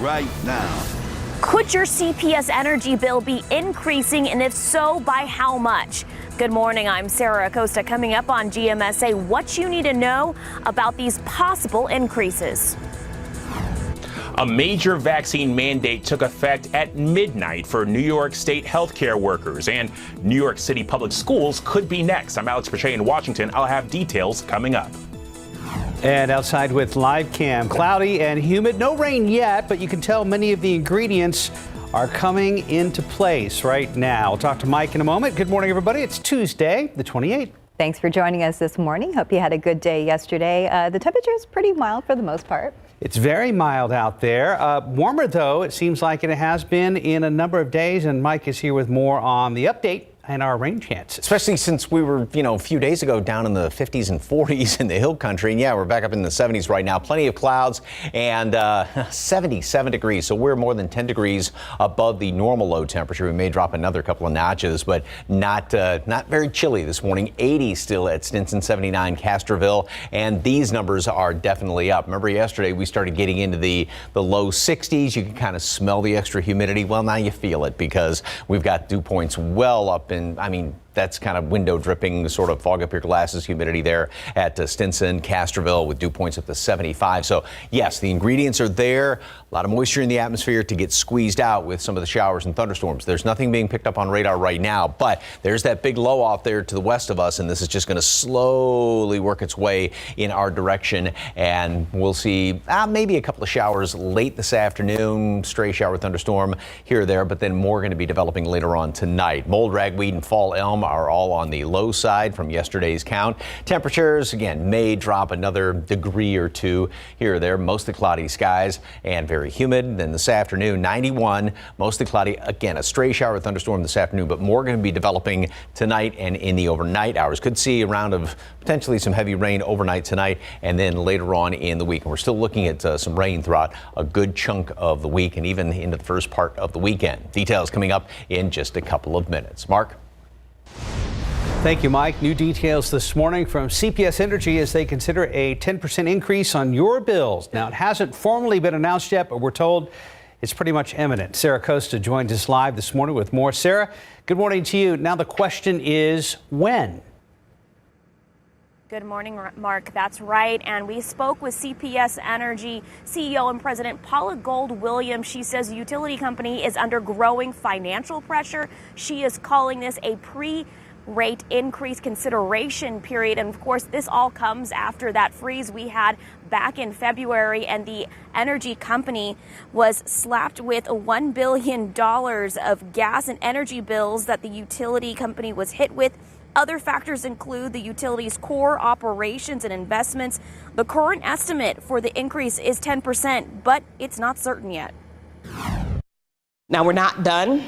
right now. Could your CPS energy bill be increasing, and if so, by how much? Good morning, I'm Sarah Acosta. Coming up on GMSA, what you need to know about these possible increases. A major vaccine mandate took effect at midnight for New York State healthcare workers, and New York City public schools could be next. I'm Alex Pache in Washington. I'll have details coming up. And outside with live cam, cloudy and humid. No rain yet, but you can tell many of the ingredients are coming into place right now. We'll talk to Mike in a moment. Good morning, everybody. It's Tuesday, the 28th. Thanks for joining us this morning. Hope you had a good day yesterday. The temperature is pretty mild for the most part. It's very mild out there. Warmer, though, it seems like it has been in a number of days. And Mike is here with more on the update and our rain chances. Especially since we were, a few days ago down in the 50s and 40s in the hill country. And yeah, we're back up in the 70s right now. Plenty of clouds and 77 degrees. So we're more than 10 degrees above the normal low temperature. We may drop another couple of notches, but not very chilly this morning. 80 still at Stinson, 79 Castroville. And these numbers are definitely up. Remember yesterday we started getting into the low 60s. You can kind of smell the extra humidity. Well, now you feel it because we've got dew points well up. And I mean, that's kind of window dripping, sort of fog up your glasses humidity there at Stinson, Castroville with dew points up to 75. So yes, the ingredients are there. A lot of moisture in the atmosphere to get squeezed out with some of the showers and thunderstorms. There's nothing being picked up on radar right now, but there's that big low off there to the west of us, and this is just going to slowly work its way in our direction. And we'll see maybe a couple of showers late this afternoon, stray shower thunderstorm here or there, but then more going to be developing later on tonight. Mold, ragweed, and fall elm are all on the low side from yesterday's count. Temperatures, again, may drop another degree or two here or there. Mostly cloudy skies and very humid. Then this afternoon, 91, mostly cloudy. Again, a stray shower thunderstorm this afternoon, but more going to be developing tonight and in the overnight hours. Could see a round of potentially some heavy rain overnight tonight and then later on in the week. And we're still looking at some rain throughout a good chunk of the week and even into the first part of the weekend. Details coming up in just a couple of minutes. Mark? Thank you, Mike. New details this morning from CPS Energy as they consider a 10% increase on your bills. Now, it hasn't formally been announced yet, but we're told it's pretty much imminent. Sarah Acosta joins us live this morning with more. Sarah, good morning to you. Now, the question is when? Good morning, Mark. That's right. And we spoke with CPS Energy CEO and President Paula Gold-Williams. She says the utility company is under growing financial pressure. She is calling this a pre-rate increase consideration period. And of course, this all comes after that freeze we had back in February, and the energy company was slapped with $1 billion of gas and energy bills that the utility company was hit with. Other factors include the utility's core operations and investments. The current estimate for the increase is 10%, but it's not certain yet. Now, we're not done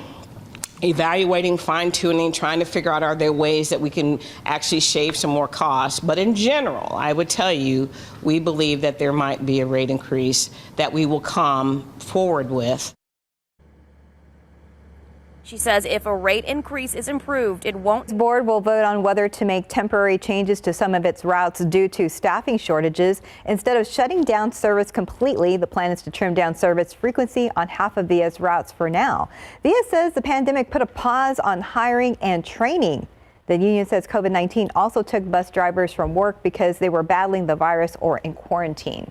evaluating, fine-tuning, trying to figure out are there ways that we can actually shave some more costs. But in general, I would tell you, we believe that there might be a rate increase that we will come forward with. She says if a rate increase is approved, it won't. The board will vote on whether to make temporary changes to some of its routes due to staffing shortages. Instead of shutting down service completely, the plan is to trim down service frequency on half of VIA's routes for now. VIA says the pandemic put a pause on hiring and training. The union says COVID-19 also took bus drivers from work because they were battling the virus or in quarantine.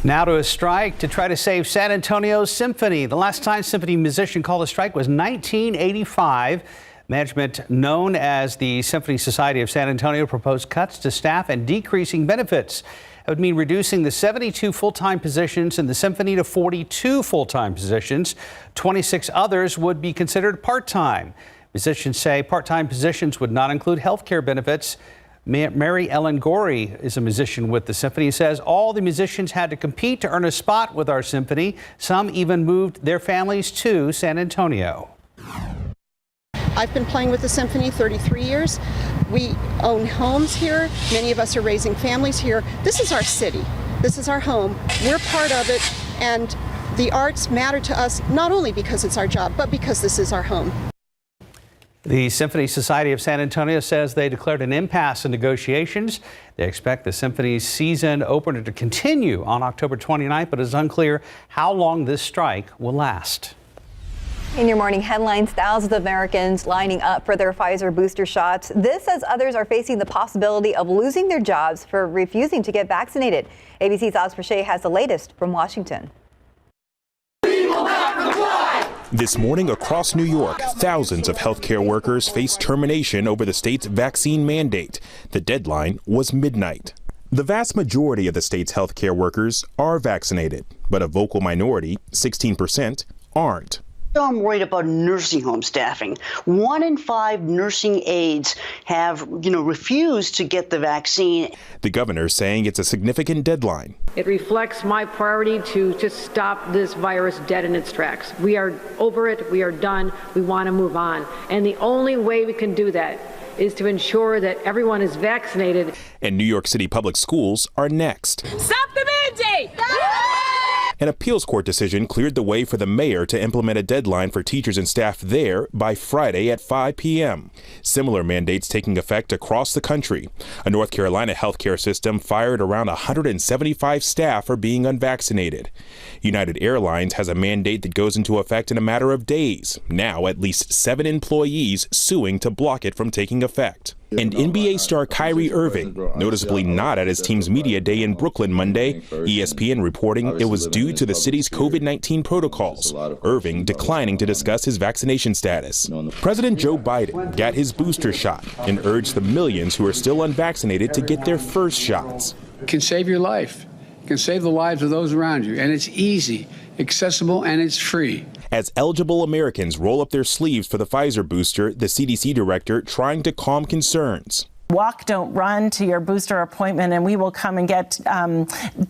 Now to a strike to try to save San Antonio's symphony. The last time symphony musician called a strike was 1985. Management, known as the Symphony Society of San Antonio, proposed cuts to staff and decreasing benefits. That would mean reducing the 72 full-time positions in the symphony to 42 full-time positions. 26 others would be considered part-time. Musicians say part-time positions would not include health care benefits. Mary Ellen Gorey is a musician with the symphony. Says all the musicians had to compete to earn a spot with our symphony. Some even moved their families to San Antonio. I've been playing with the symphony 33 years. We own homes here. Many of us are raising families here. This is our city. This is our home. We're part of it, and the arts matter to us not only because it's our job, but because this is our home. The Symphony Society of San Antonio says they declared an impasse in negotiations. They expect the Symphony's season opener to continue on October 29th, but it's unclear how long this strike will last. In your morning headlines, thousands of Americans lining up for their Pfizer booster shots. This as others are facing the possibility of losing their jobs for refusing to get vaccinated. ABC's Alex Brachet has the latest from Washington. This morning across New York, thousands of healthcare workers face termination over the state's vaccine mandate. The deadline was midnight. The vast majority of the state's healthcare workers are vaccinated, but a vocal minority, 16%, aren't. I'm worried about nursing home staffing. 1 in 5 nursing aides have, refused to get the vaccine. The governor saying it's a significant deadline. It reflects my priority to just stop this virus dead in its tracks. We are over it. We are done. We want to move on. And the only way we can do that is to ensure that everyone is vaccinated. And New York City public schools are next. Stop the mandate! An appeals court decision cleared the way for the mayor to implement a deadline for teachers and staff there by Friday at 5 p.m. Similar mandates taking effect across the country. A North Carolina healthcare system fired around 175 staff for being unvaccinated. United Airlines has a mandate that goes into effect in a matter of days. Now, at least 7 employees suing to block it from taking effect. And NBA star Kyrie Irving, noticeably not at his team's media day in Brooklyn Monday, ESPN reporting it was due to the city's COVID-19 protocols, Irving declining to discuss his vaccination status. President Joe Biden got his booster shot and urged the millions who are still unvaccinated to get their first shots. It can save your life. It can save the lives of those around you, and it's easy, accessible, and it's free. As eligible Americans roll up their sleeves for the Pfizer booster, the CDC director trying to calm concerns. Walk, don't run to your booster appointment, and we will come and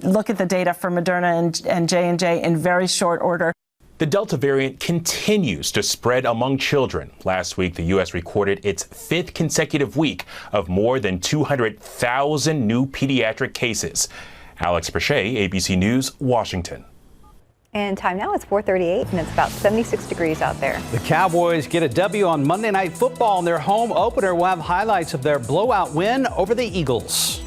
look at the data for Moderna and J&J in very short order. The Delta variant continues to spread among children. Last week, the U.S. recorded its 5th consecutive week of more than 200,000 new pediatric cases. Alex Brachet, ABC News, Washington. And time now is 4:38, and it's about 76 degrees out there. The Cowboys get a W on Monday Night Football in their home opener. We'll have highlights of their blowout win over the Eagles.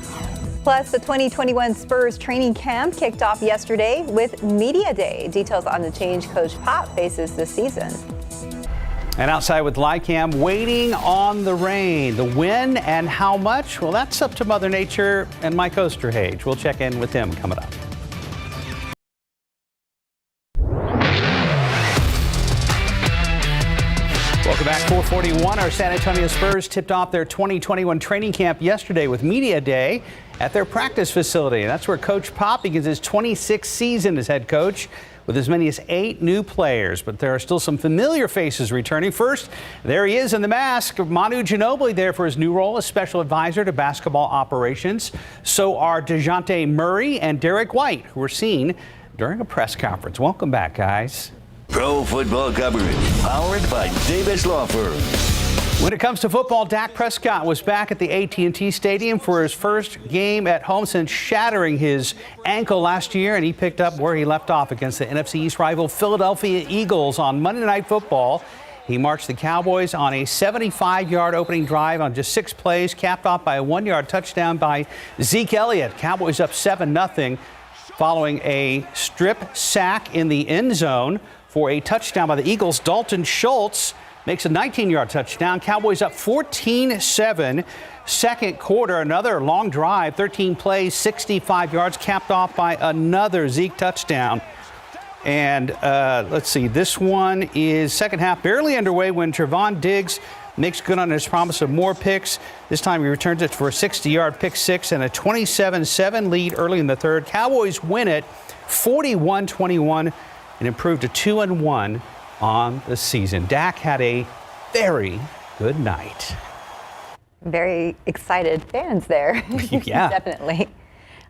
Plus, the 2021 Spurs training camp kicked off yesterday with Media Day. Details on the change Coach Pop faces this season. And outside with Lycam, waiting on the rain. The when and how much? Well, that's up to Mother Nature and Mike Osterhage. We'll check in with him coming up. Welcome back. 4:41. Our San Antonio Spurs tipped off their 2021 training camp yesterday with Media Day at their practice facility. And that's where Coach Pop begins his 26th season as head coach with as many as 8 new players. But there are still some familiar faces returning. First, there he is in the mask. Manu Ginobili there for his new role as special advisor to basketball operations. So are DeJounte Murray and Derek White, who were seen during a press conference. Welcome back, guys. Pro football coverage powered by Davis Law Firm. When it comes to football, Dak Prescott was back at the AT&T Stadium for his first game at home since shattering his ankle last year, and he picked up where he left off against the NFC East rival Philadelphia Eagles on Monday Night Football. He marched the Cowboys on a 75-yard opening drive on just 6 plays, capped off by a 1-yard touchdown by Zeke Elliott. Cowboys up 7-0 following a strip sack in the end zone for a touchdown by the Eagles. Dalton Schultz makes a 19-yard touchdown. Cowboys up 14-7. Second quarter, another long drive, 13 plays, 65 yards, capped off by another Zeke touchdown. And let's see, this one is second half barely underway when Trevon Diggs makes good on his promise of more picks. This time he returns it for a 60-yard pick six and a 27-7 lead early in the third. Cowboys win it 41-21 and improved to 2-1 on the season. Dak had a very good night. Very excited fans there. Yeah. Definitely.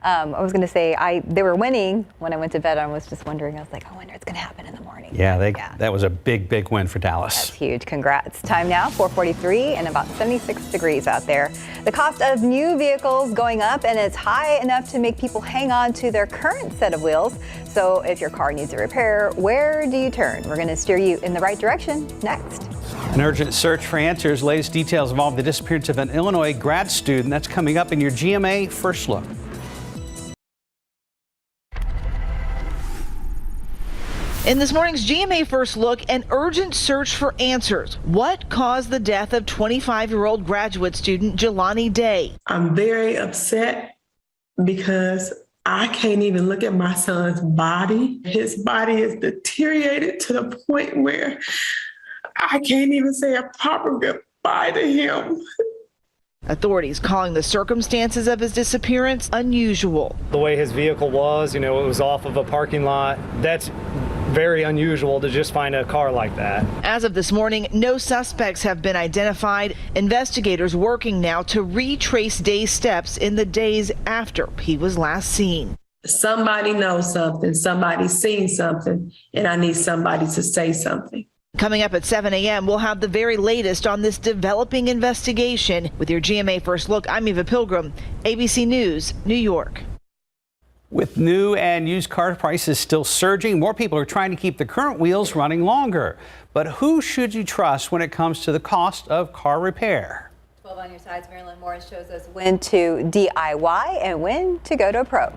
I was going to say they were winning when I went to bed. I was just wondering. I was like, I wonder what's going to happen in the morning. Yeah, that was a big, big win for Dallas. That's huge. Congrats. Time now, 4:43 and about 76 degrees out there. The cost of new vehicles going up, and it's high enough to make people hang on to their current set of wheels. So if your car needs a repair, where do you turn? We're going to steer you in the right direction next. An urgent search for answers. Latest details involve the disappearance of an Illinois grad student. That's coming up in your GMA First Look. In this morning's GMA First Look, an urgent search for answers. What caused the death of 25-year-old graduate student Jelani Day? I'm very upset because I can't even look at my son's body. His body is deteriorated to the point where I can't even say a proper goodbye to him. Authorities calling the circumstances of his disappearance unusual. The way his vehicle was, it was off of a parking lot. That's very unusual to just find a car like that. As of this morning, no suspects have been identified. Investigators working now to retrace Day's steps in the days after he was last seen. Somebody knows something, somebody's seen something, and I need somebody to say something. Coming up at 7 a.m., we'll have the very latest on this developing investigation. With your GMA First Look, I'm Eva Pilgrim, ABC News, New York. With new and used car prices still surging, more people are trying to keep the current wheels running longer. But who should you trust when it comes to the cost of car repair? 12 on your sides, Marilyn Morris shows us when to DIY and when to go to a pro.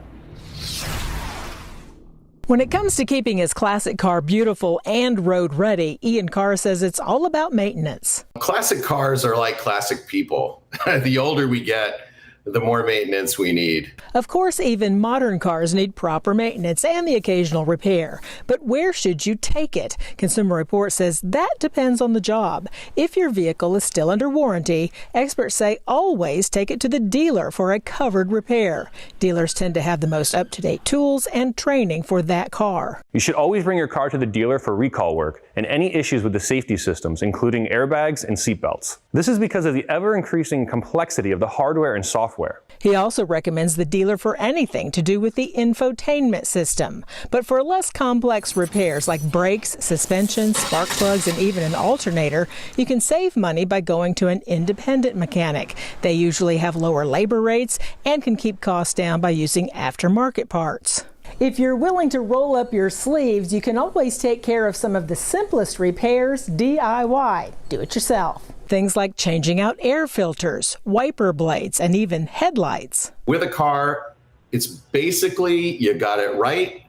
When it comes to keeping his classic car beautiful and road ready, Ian Carr says it's all about maintenance. Classic cars are like classic people. The older we get, the more maintenance we need. Of course, even modern cars need proper maintenance and the occasional repair. But where should you take it? Consumer Report says that depends on the job. If your vehicle is still under warranty, experts say always take it to the dealer for a covered repair. Dealers tend to have the most up-to-date tools and training for that car. You should always bring your car to the dealer for recall work and any issues with the safety systems, including airbags and seatbelts. This is because of the ever-increasing complexity of the hardware and software. He also recommends the dealer for anything to do with the infotainment system. But for less complex repairs like brakes, suspension, spark plugs, and even an alternator, you can save money by going to an independent mechanic. They usually have lower labor rates and can keep costs down by using aftermarket parts. If you're willing to roll up your sleeves, you can always take care of some of the simplest repairs DIY. Do it yourself. Things like changing out air filters, wiper blades, and even headlights. With a car, it's basically you got it right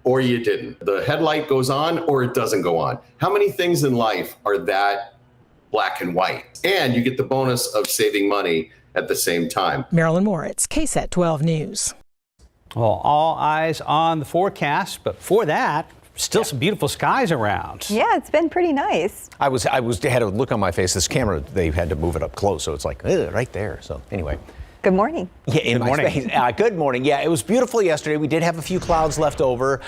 or you didn't. The headlight goes on or it doesn't go on. How many things in life are that black and white? And you get the bonus of saving money at the same time. Marilyn Moritz, KSAT 12 News. Well, all eyes on the forecast, but before that, still some beautiful skies around. Yeah, it's been pretty nice. I had a look on my face. This camera, they had to move it up close, so it's like right there. So anyway. Good morning. Yeah, in my space. Good morning. Yeah, it was beautiful yesterday. We did have a few clouds left over.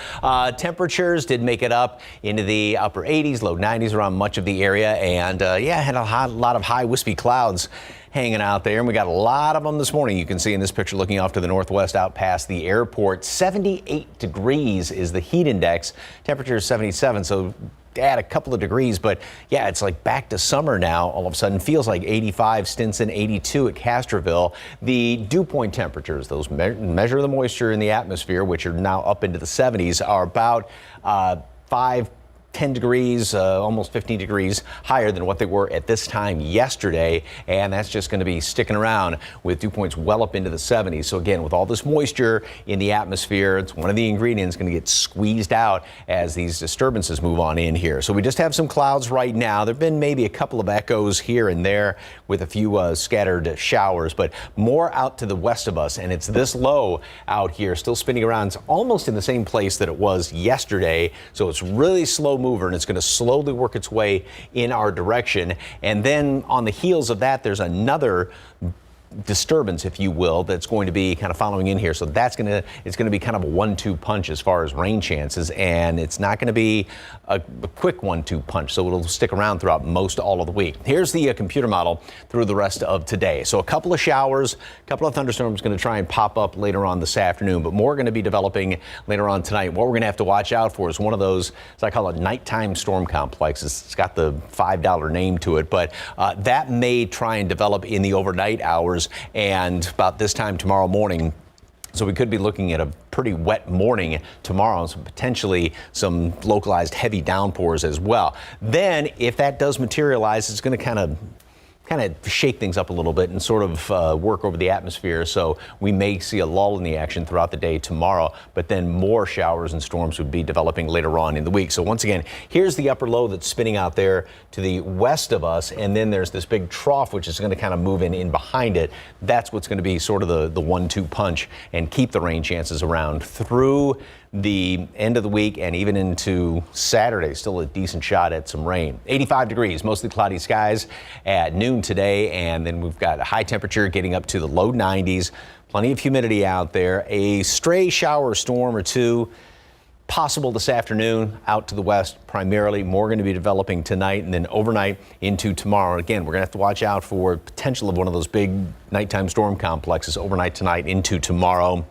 Temperatures did make it up into the upper 80s, low 90s around much of the area, and had a lot of high wispy clouds hanging out there, and we got a lot of them this morning. You can see in this picture looking off to the northwest out past the airport. 78 degrees is the heat index. Temperature is 77, so add a couple of degrees, but yeah, it's like back to summer now. All of a sudden feels like 85 Stinson, 82 at Castroville. The dew point temperatures, those measure the moisture in the atmosphere, which are now up into the 70s, are about 10 degrees, almost 15 degrees higher than what they were at this time yesterday. And that's just going to be sticking around with dew points well up into the 70s. So again, with all this moisture in the atmosphere, it's one of the ingredients going to get squeezed out as these disturbances move on in here. So we just have some clouds right now. There have been maybe a couple of echoes here and there with a few scattered showers, but more out to the west of us. And it's this low out here, still spinning around. It's almost in the same place that it was yesterday. So it's really slow mover, and it's going to slowly work its way in our direction. And then on the heels of that, there's another disturbance, if you will, that's going to be kind of following in here. So it's going to be kind of a 1-2 punch as far as rain chances, and it's not going to be a quick 1-2 punch. So it'll stick around throughout most all of the week. Here's the computer model through the rest of today. So a couple of showers, a couple of thunderstorms going to try and pop up later on this afternoon, but more going to be developing later on tonight. What we're going to have to watch out for is one of those, as I call it, nighttime storm complexes. It's got the $5 name to it, but that may try and develop in the overnight hours. And about this time tomorrow morning, So we could be looking at a pretty wet morning tomorrow, so potentially some localized heavy downpours as well. Then if that does materialize, it's going to kind of shake things up a little bit and sort of work over the atmosphere. So we may see a lull in the action throughout the day tomorrow, but then more showers and storms would be developing later on in the week. So once again, here's the upper low that's spinning out there to the west of us. And then there's this big trough, which is going to kind of move in behind it. That's what's going to be sort of the 1-2 punch and keep the rain chances around through the end of the week and even into Saturday. Still a decent shot at some rain. 85 degrees, mostly cloudy skies at noon today, and then we've got a high temperature getting up to the low 90s. Plenty of humidity out there. A stray shower storm or two possible this afternoon out to the west primarily. More going to be developing tonight and then overnight into tomorrow. Again, we're going to have to watch out for potential of one of those big nighttime storm complexes overnight tonight into tomorrow.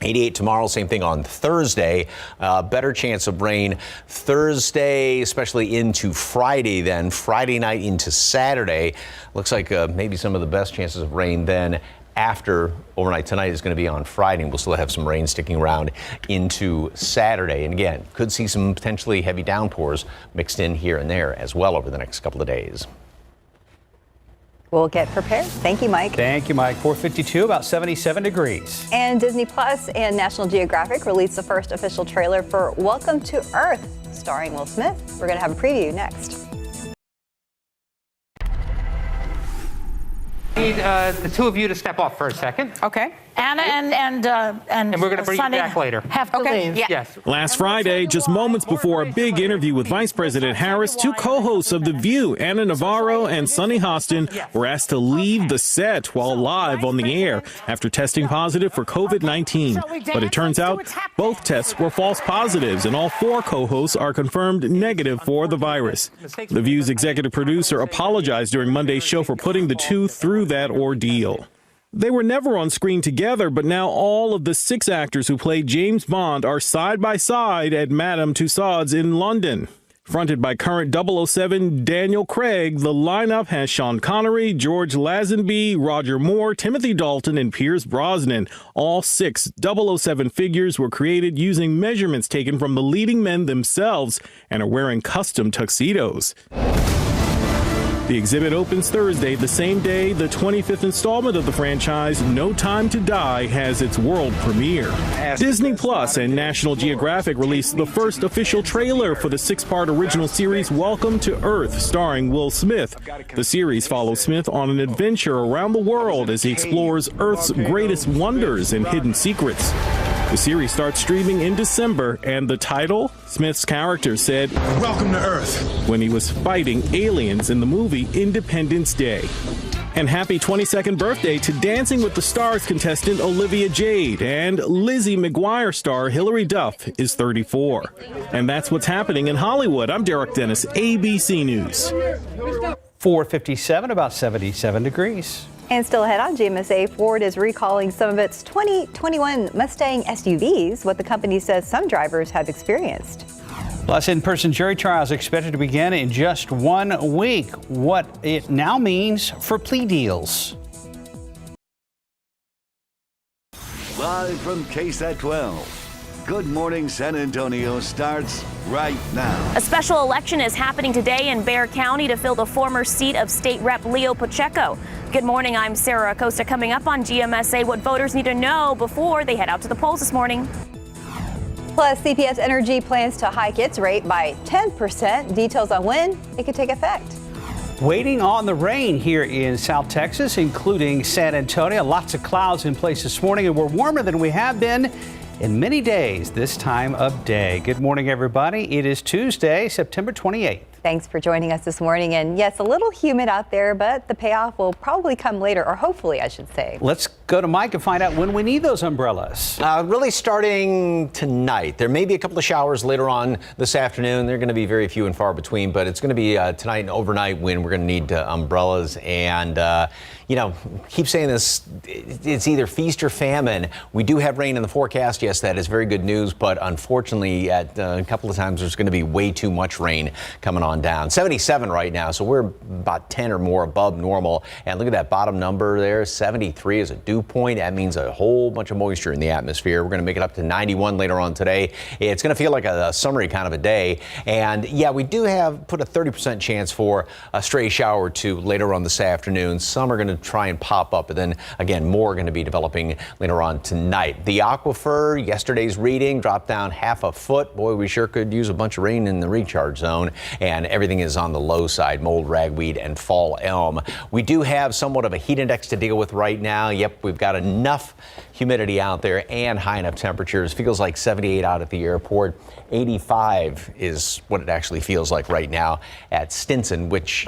88 tomorrow, same thing on Thursday. Better chance of rain Thursday, especially into Friday then. Friday night into Saturday. Looks like maybe some of the best chances of rain then after overnight tonight is going to be on Friday. And we'll still have some rain sticking around into Saturday. And again, could see some potentially heavy downpours mixed in here and there as well over the next couple of days. We'll get prepared. Thank you, Mike. Thank you, Mike. 452, about 77 degrees. And Disney Plus and National Geographic released the first official trailer for Welcome to Earth, starring Will Smith. We're going to have a preview next. I need the two of you to step off for a second. Okay. Anna and we're going to bring you back later. Have to leave. Yeah. Yes. Last Friday, just moments before a big interview with Vice President Harris, two co-hosts of The View, Anna Navarro and Sunny Hostin, were asked to leave the set while live on the air after testing positive for COVID-19. But it turns out both tests were false positives, and all four co-hosts are confirmed negative for the virus. The View's executive producer apologized during Monday's show for putting the two through that ordeal. They were never on screen together, but now all of the 6 actors who played James Bond are side by side at Madame Tussauds in London. Fronted by current 007 Daniel Craig, the lineup has Sean Connery, George Lazenby, Roger Moore, Timothy Dalton, and Pierce Brosnan. All 6 007 figures were created using measurements taken from the leading men themselves and are wearing custom tuxedos. The exhibit opens Thursday, the same day the 25th installment of the franchise, No Time to Die, has its world premiere. Disney Plus and National Geographic released the first official trailer for the 6-part original series Welcome to Earth, starring Will Smith. The series follows Smith on an adventure around the world as he explores Earth's greatest wonders and hidden secrets. The series starts streaming in December, and the title, Smith's character said, "Welcome to Earth," when he was fighting aliens in the movie Independence Day. And happy 22nd birthday to Dancing with the Stars contestant Olivia Jade, and Lizzie McGuire star Hilary Duff is 34. And that's what's happening in Hollywood. I'm Derek Dennis, ABC News. 457, about 77 degrees. And still ahead on GMSA, Ford is recalling some of its 2021 Mustang SUVs, what the company says some drivers have experienced. Plus, in-person jury trials expected to begin in just 1 week. What it now means for plea deals. Live from KSAT 12. Good Morning San Antonio starts right now. A special election is happening today in Bexar County to fill the former seat of State Rep Leo Pacheco. Good morning, I'm Sarah Acosta. Coming up on GMSA, what voters need to know before they head out to the polls this morning. Plus, CPS Energy plans to hike its rate by 10%. Details on when it could take effect. Waiting on the rain here in South Texas, including San Antonio. Lots of clouds in place this morning, and we're warmer than we have been in many days this time of day. Good morning, everybody. It is Tuesday, September 28th. Thanks for joining us this morning. And yes, a little humid out there, but the payoff will probably come later, or hopefully, I should say. Let's go to Mike and find out when we need those umbrellas. Really starting tonight. There may be a couple of showers later on this afternoon. They're going to be very few and far between, but it's going to be tonight and overnight when we're going to need umbrellas. And, you know, keep saying this, it's either feast or famine. We do have rain in the forecast. Yes, that is very good news. But unfortunately, at a couple of times, there's going to be way too much rain coming on down. 77 right now, so we're about 10 or more above normal. And look at that bottom number there, 73 is a dew point. That means a whole bunch of moisture in the atmosphere. We're going to make it up to 91 later on today. It's going to feel like a summery kind of a day. And yeah, we do have put a 30% chance for a stray shower or two later on this afternoon. Some are going to try and pop up, but then again, more are going to be developing later on tonight. The aquifer, yesterday's reading dropped down half a foot. Boy, we sure could use a bunch of rain in the recharge zone, and everything is on the low side, mold, ragweed, and fall elm. We do have somewhat of a heat index to deal with right now. Yep, we've got enough humidity out there and high enough temperatures. Feels like 78 out at the airport. 85 is what it actually feels like right now at Stinson, which,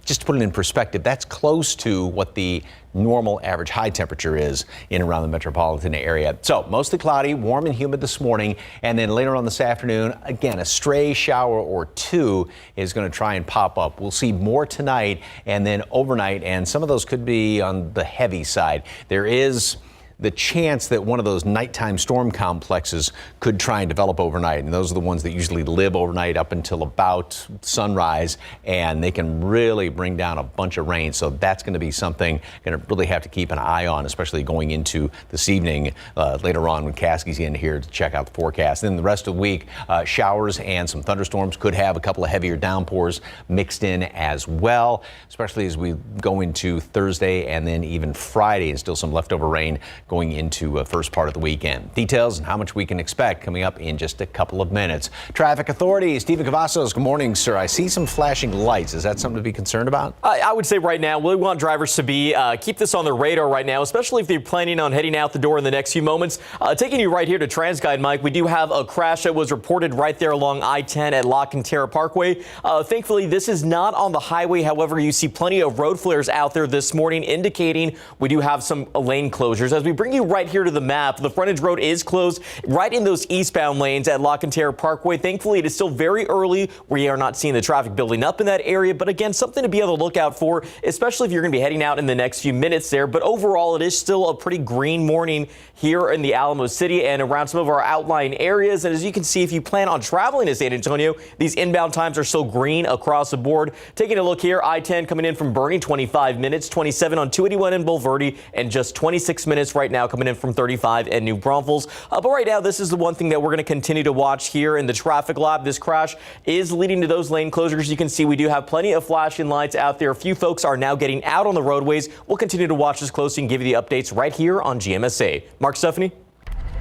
just to put it in perspective, that's close to what the normal average high temperature is in and around the metropolitan area. So mostly cloudy, warm and humid this morning, and then later on this afternoon, again, a stray shower or two is going to try and pop up. We'll see more tonight and then overnight, and some of those could be on the heavy side. There is the chance that one of those nighttime storm complexes could try and develop overnight. And those are the ones that usually live overnight up until about sunrise, and they can really bring down a bunch of rain. So that's going to be something going to really have to keep an eye on, especially going into this evening later on when Caskey's in here to check out the forecast. Then the rest of the week, showers and some thunderstorms could have a couple of heavier downpours mixed in as well, especially as we go into Thursday and then even Friday, and still some leftover rain going into first part of the weekend. Details and how much we can expect coming up in just a couple of minutes. Traffic authorities, Stephen Cavazos, good morning, sir. I see some flashing lights. Is that something to be concerned about? I would say right now, we want drivers to be keep this on their radar right now, especially if they're planning on heading out the door in the next few moments. Taking you right here to TransGuide, Mike, we do have a crash that was reported right there along I-10 at La Cantera Parkway. Thankfully, this is not on the highway. However, you see plenty of road flares out there this morning, indicating we do have some lane closures. As we bring you right here to the map, the frontage road is closed right in those eastbound lanes at La Cantera Parkway. Thankfully, it is still very early. We are not seeing the traffic building up in that area, but again, something to be able to look out for, especially if you're going to be heading out in the next few minutes there. But overall, it is still a pretty green morning here in the Alamo City and around some of our outlying areas. And as you can see, if you plan on traveling to San Antonio, these inbound times are still green across the board. Taking a look here, I-10 coming in from Bernie, 25 minutes, 27 on 281 in Bulverde, and just 26 minutes right now coming in from 35 and New Braunfels. But right now, this is the one thing that we're going to continue to watch here in the traffic lab. This crash is leading to those lane closures. You can see we do have plenty of flashing lights out there. A few folks are now getting out on the roadways. We'll continue to watch this closely and give you the updates right here on GMSA. Mark, Stephanie.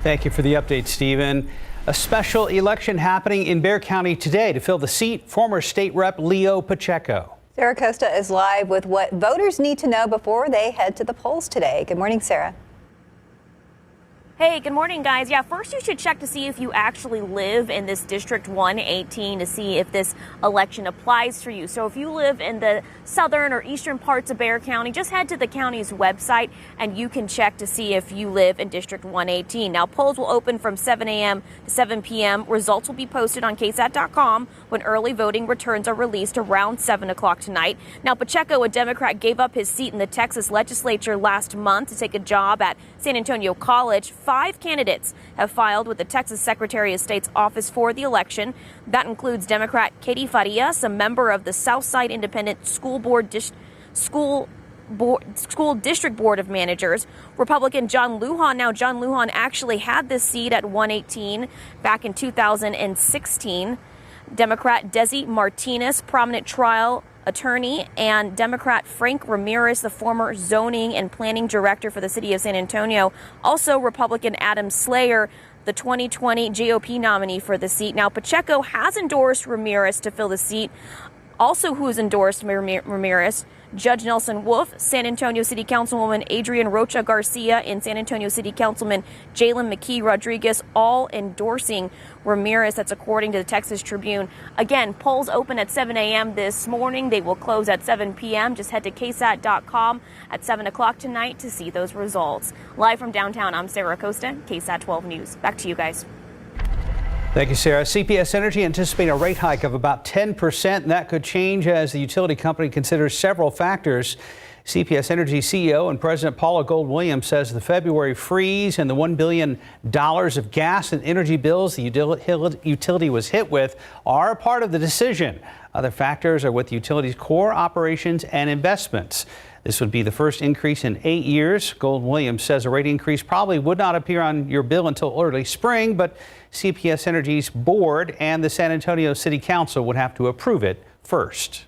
Thank you for the update, Stephen. A special election happening in Bexar County today to fill the seat, former state rep Leo Pacheco. Sarah Costa is live with what voters need to know before they head to the polls today. Good morning, Sarah. Hey, good morning, guys. Yeah, first you should check to see if you actually live in this District 118 to see if this election applies for you. So if you live in the southern or eastern parts of Bexar County, just head to the county's website and you can check to see if you live in District 118. Now, polls will open from 7 a.m. to 7 p.m. Results will be posted on KSAT.com when early voting returns are released around 7 o'clock tonight. Now, Pacheco, a Democrat, gave up his seat in the Texas legislature last month to take a job at San Antonio College. 5 candidates have filed with the Texas Secretary of State's office for the election. That includes Democrat Katie Farias, a member of the Southside Independent School District Board of Managers, Republican John Lujan. Now, John Lujan actually had this seat at 118 back in 2016. Democrat Desi Martinez, prominent trial attorney, and Democrat Frank Ramirez, the former zoning and planning director for the city of San Antonio. Also, Republican Adam Slayer, the 2020 GOP nominee for the seat. Now, Pacheco has endorsed Ramirez to fill the seat. Also, who's endorsed Ramirez? Judge Nelson Wolf, San Antonio City Councilwoman Adrian Rocha Garcia, and San Antonio City Councilman Jalen McKee Rodriguez, all endorsing Ramirez. That's according to the Texas Tribune. Again, polls open at 7 a.m. this morning. They will close at 7 p.m. Just head to KSAT.com at 7 o'clock tonight to see those results. Live from downtown, I'm Sarah Costa, KSAT 12 News. Back to you guys. Thank you, Sarah. CPS Energy anticipating a rate hike of about 10%. That could change as the utility company considers several factors, CPS Energy CEO and President Paula Gold Williams says the February freeze and the $1 billion of gas and energy bills the utility was hit with are a part of the decision. Other factors are with the utility's core operations and investments. This would be the first increase in 8 years. Gold Williams says a rate increase probably would not appear on your bill until early spring, but CPS Energy's board and the San Antonio City Council would have to approve it first.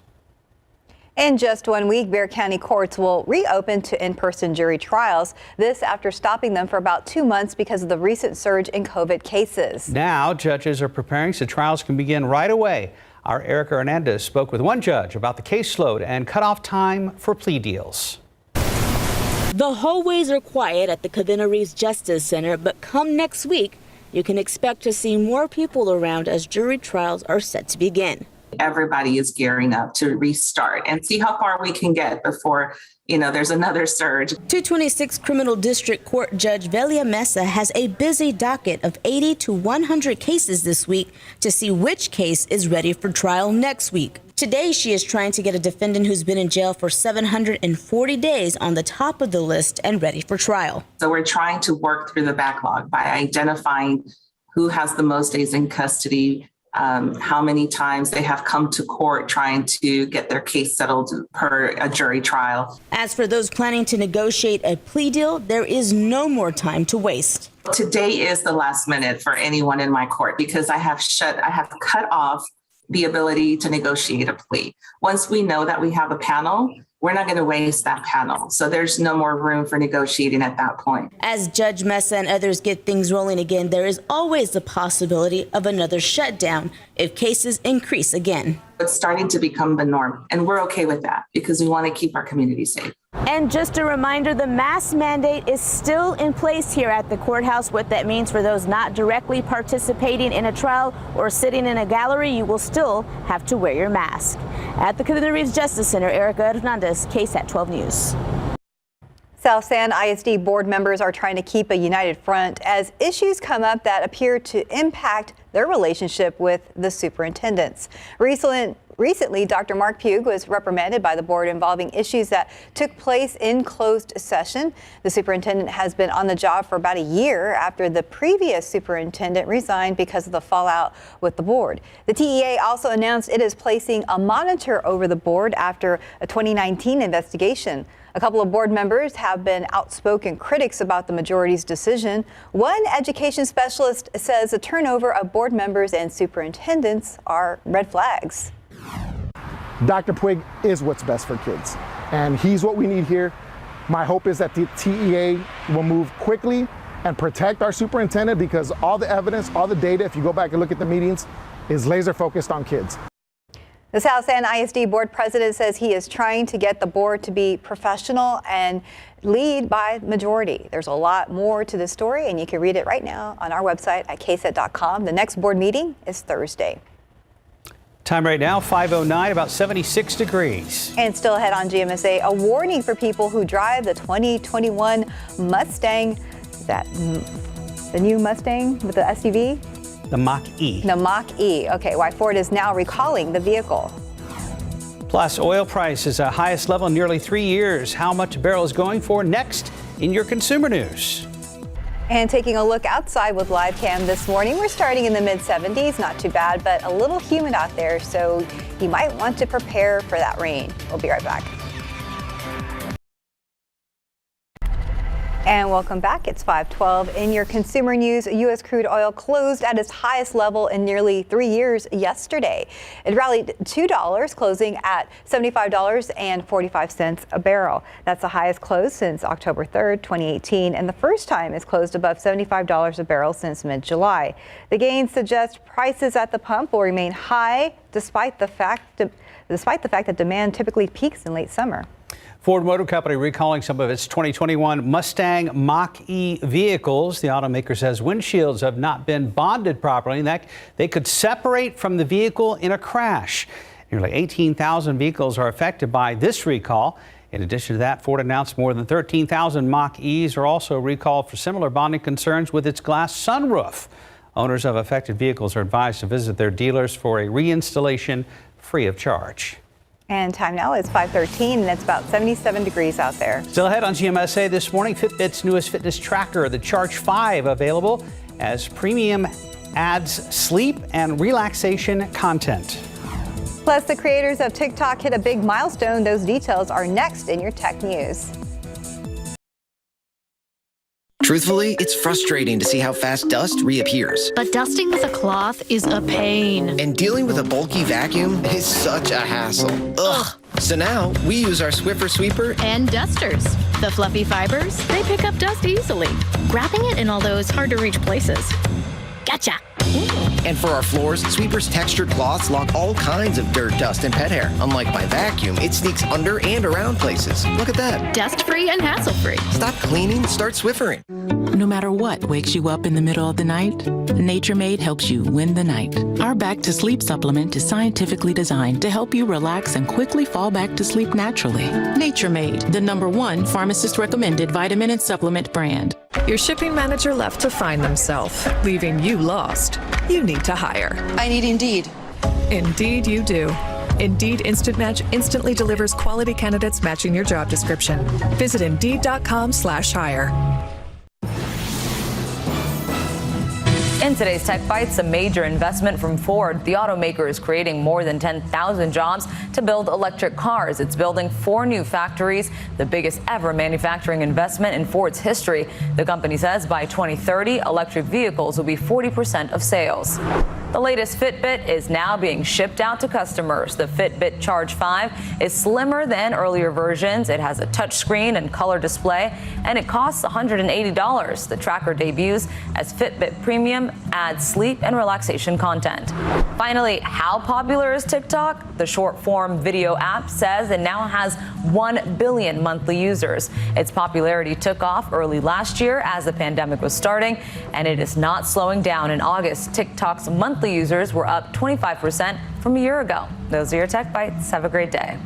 In just 1 week, Bexar County courts will reopen to in-person jury trials. This after stopping them for about 2 months because of the recent surge in COVID cases. Now, judges are preparing so trials can begin right away. Our Erica Hernandez spoke with one judge about the caseload and cutoff time for plea deals. The hallways are quiet at the Covina Reeves Justice Center, but come next week, you can expect to see more people around as jury trials are set to begin. Everybody is gearing up to restart and see how far we can get before, there's another surge. 226 Criminal District Court Judge Velia Mesa has a busy docket of 80 to 100 cases this week to see which case is ready for trial next week. Today, she is trying to get a defendant who's been in jail for 740 days on the top of the list and ready for trial. So we're trying to work through the backlog by identifying who has the most days in custody, how many times they have come to court trying to get their case settled per a jury trial. As for those planning to negotiate a plea deal, there is no more time to waste. Today is the last minute for anyone in my court because I have cut off the ability to negotiate a plea. Once we know that we have a panel, we're not going to waste that panel. So there's no more room for negotiating at that point. As Judge Mesa and others get things rolling again, there is always the possibility of another shutdown if cases increase again. It's starting to become the norm, and we're okay with that because we want to keep our community safe. And just a reminder, the mask mandate is still in place here at the courthouse. What that means for those not directly participating in a trial or sitting in a gallery, you will still have to wear your mask. At the Covina Reeves Justice Center, Erica Hernandez, KSAT 12 News. South San ISD board members are trying to keep a united front as issues come up that appear to impact their relationship with the superintendents. Recently, Dr. Mark Pugh was reprimanded by the board involving issues that took place in closed session. The superintendent has been on the job for about a year after the previous superintendent resigned because of the fallout with the board. The TEA also announced it is placing a monitor over the board after a 2019 investigation. A couple of board members have been outspoken critics about the majority's decision. One education specialist says the turnover of board members and superintendents are red flags. Dr. Puig is what's best for kids, and he's what we need here. My hope is that the TEA will move quickly and protect our superintendent because all the evidence, all the data, if you go back and look at the meetings, is laser focused on kids. The South San ISD board president says he is trying to get the board to be professional and lead by majority. There's a lot more to this story, and you can read it right now on our website at KSAT.com. The next board meeting is Thursday. Time right now, 5:09, about 76 degrees. And still ahead on GMSA, a warning for people who drive the 2021 Mustang. Is that the new Mustang with the SUV? The Mach-E. The Mach-E. Okay, why Ford is now recalling the vehicle. Plus, oil prices at highest level in nearly 3 years. How much a barrel is going for next in your consumer news. And taking a look outside with live cam this morning, we're starting in the mid-70s, not too bad, but a little humid out there, so you might want to prepare for that rain. We'll be right back. And welcome back. It's 5:12. In your consumer news, U.S. crude oil closed at its highest level in nearly 3 years yesterday. It rallied $2, closing at $75.45 a barrel. That's the highest close since October 3rd, 2018, and the first time it's closed above $75 a barrel since mid-July. The gains suggest prices at the pump will remain high despite the fact that demand typically peaks in late summer. Ford Motor Company recalling some of its 2021 Mustang Mach-E vehicles. The automaker says windshields have not been bonded properly and that they could separate from the vehicle in a crash. Nearly 18,000 vehicles are affected by this recall. In addition to that, Ford announced more than 13,000 Mach-E's are also recalled for similar bonding concerns with its glass sunroof. Owners of affected vehicles are advised to visit their dealers for a reinstallation free of charge. And time now is 5:13, and it's about 77 degrees out there. Still ahead on GMSA this morning, Fitbit's newest fitness tracker, the Charge 5, available as premium adds sleep and relaxation content. Plus, the creators of TikTok hit a big milestone. Those details are next in your tech news. Truthfully, it's frustrating to see how fast dust reappears. But dusting with a cloth is a pain. And dealing with a bulky vacuum is such a hassle. Ugh. So now we use our Swiffer Sweeper and dusters. The fluffy fibers, they pick up dust easily, grabbing it in all those hard-to-reach places. Gotcha. And for our floors, Sweeper's textured cloths lock all kinds of dirt, dust, and pet hair. Unlike my vacuum, it sneaks under and around places. Look at that. Dust-free and hassle-free. Stop cleaning, start Swiffering. No matter what wakes you up in the middle of the night, Nature Made helps you win the night. Our Back to Sleep supplement is scientifically designed to help you relax and quickly fall back to sleep naturally. Nature Made, the #1 pharmacist-recommended vitamin and supplement brand. Your shipping manager left to find themselves, leaving you lost. You need to hire. I need Indeed. Indeed you do. Indeed Instant Match instantly delivers quality candidates matching your job description. Visit Indeed.com/hire. In today's Tech Bites, a major investment from Ford. The automaker is creating more than 10,000 jobs to build electric cars. It's building 4 new factories, the biggest ever manufacturing investment in Ford's history. The company says by 2030, electric vehicles will be 40% of sales. The latest Fitbit is now being shipped out to customers. The Fitbit Charge 5 is slimmer than earlier versions. It has a touchscreen and color display, and it costs $180. The tracker debuts as Fitbit Premium, adds sleep and relaxation content. Finally, how popular is TikTok? The short-form video app says it now has 1 billion monthly users. Its popularity took off early last year as the pandemic was starting, and it is not slowing down. In August, TikTok's monthly users were up 25% from a year ago. Those are your Tech Bites. Have a great day.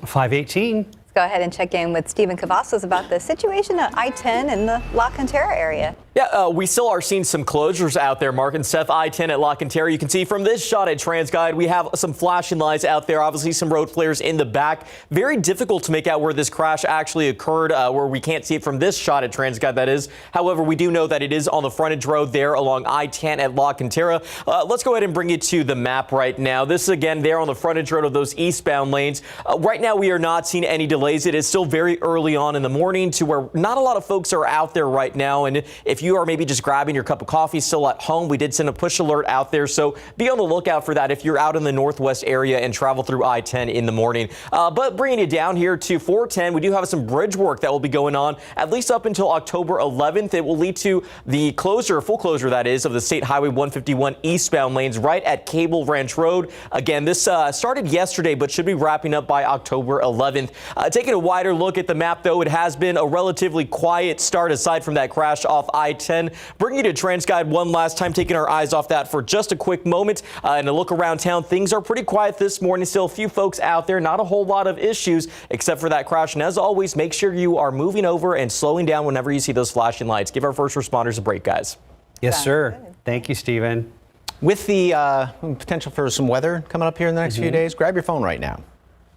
5:18. Let's go ahead and check in with Stephen Cavazos about the situation at I-10 in the La Cantera area. Yeah, we still are seeing some closures out there, Mark and Seth. I-10 at La Cantera. You can see from this shot at TransGuide, we have some flashing lights out there. Obviously, some road flares in the back. Very difficult to make out where this crash actually occurred, where we can't see it from this shot at TransGuide, that is. However, we do know that it is on the frontage road there along I-10 at La Cantera. Let's go ahead and bring you to the map right now. This is, again, there on the frontage road of those eastbound lanes. Right now, we are not seeing any delays. It is still very early on in the morning to where not a lot of folks are out there right now. And if you are maybe just grabbing your cup of coffee still at home, we did send a push alert out there. So be on the lookout for that if you're out in the northwest area and travel through I-10 in the morning. But bringing you down here to 410, we do have some bridge work that will be going on at least up until October 11th. It will lead to the closure, full closure that is, of the State Highway 151 eastbound lanes right at Cable Ranch Road. Again, this started yesterday, but should be wrapping up by October 11th. Taking a wider look at the map, though, it has been a relatively quiet start aside from that crash off I-10. Bringing you to TransGuide one last time, taking our eyes off that for just a quick moment and a look around town. Things are pretty quiet this morning. Still a few folks out there, not a whole lot of issues except for that crash. And as always, make sure you are moving over and slowing down whenever you see those flashing lights. Give our first responders a break, guys. Yes, sir. Thank you, Stephen. With the potential for some weather coming up here in the next few days, grab your phone right now.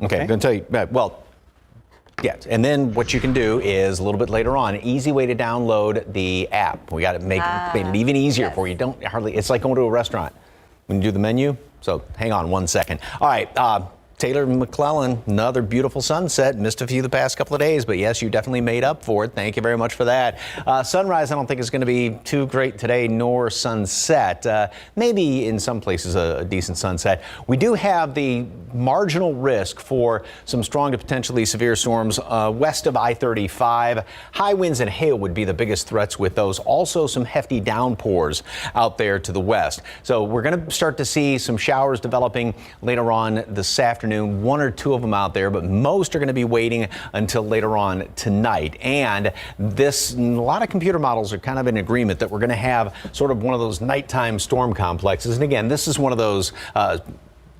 Okay, I'm going to tell you, well, yes, and then what you can do is a little bit later on, an easy way to download the app. We got to make it even easier for you. Don't hardly, it's like going to a restaurant when you do the menu. So hang on 1 second. All right, Taylor McClellan, another beautiful sunset. Missed a few the past couple of days, but yes, you definitely made up for it. Thank you very much for that. Sunrise, I don't think is going to be too great today, nor sunset. Maybe in some places a decent sunset. We do have the marginal risk for some strong to potentially severe storms west of I-35. High winds and hail would be the biggest threats with those. Also some hefty downpours out there to the west. So we're going to start to see some showers developing later on this afternoon. 1 or 2 of them out there, but most are going to be waiting until later on tonight. And this, a lot of computer models are kind of in agreement that we're going to have sort of one of those nighttime storm complexes. And again, this is one of those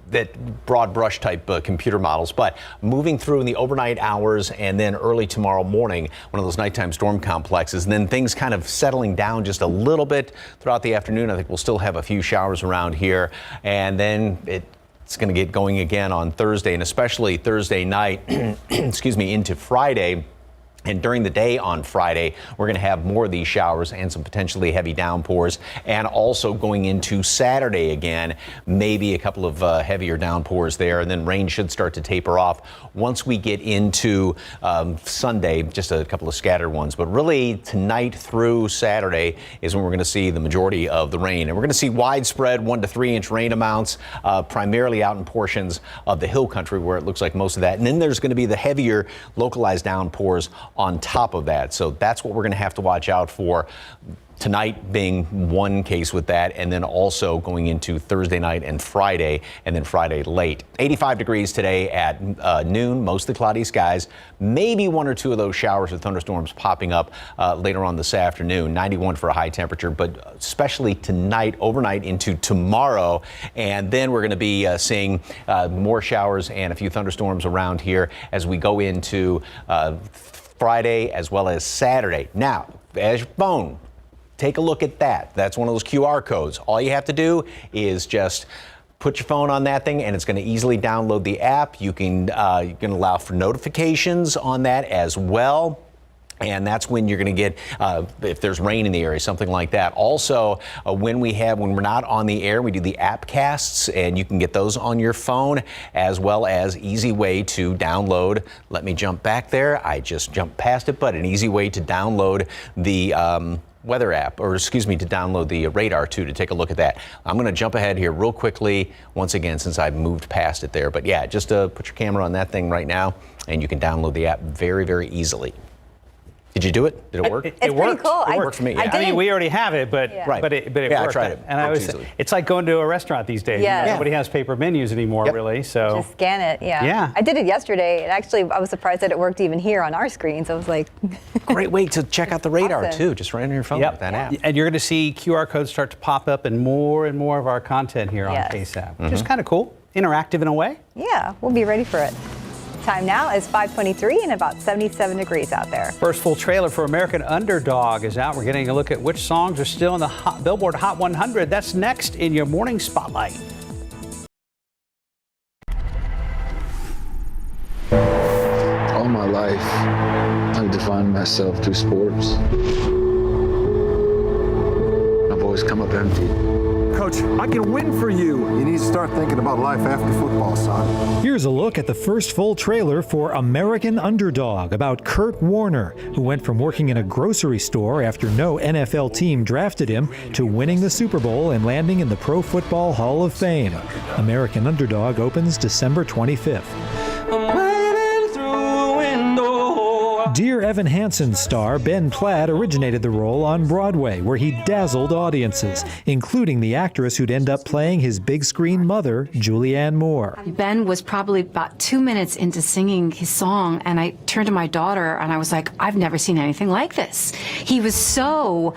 that broad brush type computer models, but moving through in the overnight hours and then early tomorrow morning, one of those nighttime storm complexes, and then things kind of settling down just a little bit throughout the afternoon. I think we'll still have a few showers around here, and then it It's going to get going again on Thursday, and especially Thursday night, excuse me, into Friday. And during the day on Friday, we're going to have more of these showers and some potentially heavy downpours. And also going into Saturday again, maybe a couple of heavier downpours there. And then rain should start to taper off once we get into Sunday, just a couple of scattered ones. But really tonight through Saturday is when we're going to see the majority of the rain. And we're going to see widespread 1 to 3 inch rain amounts, primarily out in portions of the hill country where it looks like most of that. And then there's going to be the heavier localized downpours on top of that. So that's what we're going to have to watch out for. Tonight being one case with that, and then also going into Thursday night and Friday, and then Friday late. 85 degrees today at noon, mostly cloudy skies. Maybe 1 or 2 of those showers or thunderstorms popping up later on this afternoon. 91 for a high temperature, but especially tonight, overnight into tomorrow. And then we're going to be seeing more showers and a few thunderstorms around here as we go into Friday as well as Saturday. Now, as your phone, take a look at that. That's one of those QR codes. All you have to do is just put your phone on that thing and it's going to easily download the app. You can allow for notifications on that as well. And that's when you're going to get, if there's rain in the area, something like that. Also, when we're not on the air, we do the app casts, and you can get those on your phone, as well as easy way to download. Let me jump back there. I just jumped past it, but an easy way to download the weather app, or excuse me, to download the radar too, to take a look at that. I'm going to jump ahead here real quickly once again since I've moved past it there. But yeah, just put your camera on that thing right now, and you can download the app very, very easily. Did you do it? Did it work? It's pretty cool. It worked for me. Yeah. I mean, we already have it, but Right. but it Yeah, I worked. tried it. And it's like going to a restaurant these days. Yeah. Nobody has paper menus anymore, really. So Just scan it, yeah. Yeah. I did it yesterday, and actually I was surprised that it worked even here on our screens. I was like, Great way to check out the radar Awesome. too, just right on your phone with that app. And you're going to see QR codes start to pop up in more and more of our content here Yes. on KSAT, which is kind of cool, interactive in a way. yeah, we'll be ready for it. Time now is 5:23 and about 77 degrees out there. First full trailer for American Underdog is out. We're getting a look at which songs are still in the Billboard Hot 100. That's next in your morning spotlight. All my life, I've defined myself through sports. I've always come up empty. Coach, I can win for you. You need to start thinking about life after football, son. Here's a look at the first full trailer for American Underdog about Kurt Warner, who went from working in a grocery store after no NFL team drafted him to winning the Super Bowl and landing in the Pro Football Hall of Fame. American Underdog opens December 25th. Dear Evan Hansen's star Ben Platt originated the role on Broadway, where he dazzled audiences, including the actress who'd end up playing his big screen mother, Julianne Moore. Ben was probably about 2 minutes into singing his song, and I turned to my daughter and I was like, I've never seen anything like this. He was so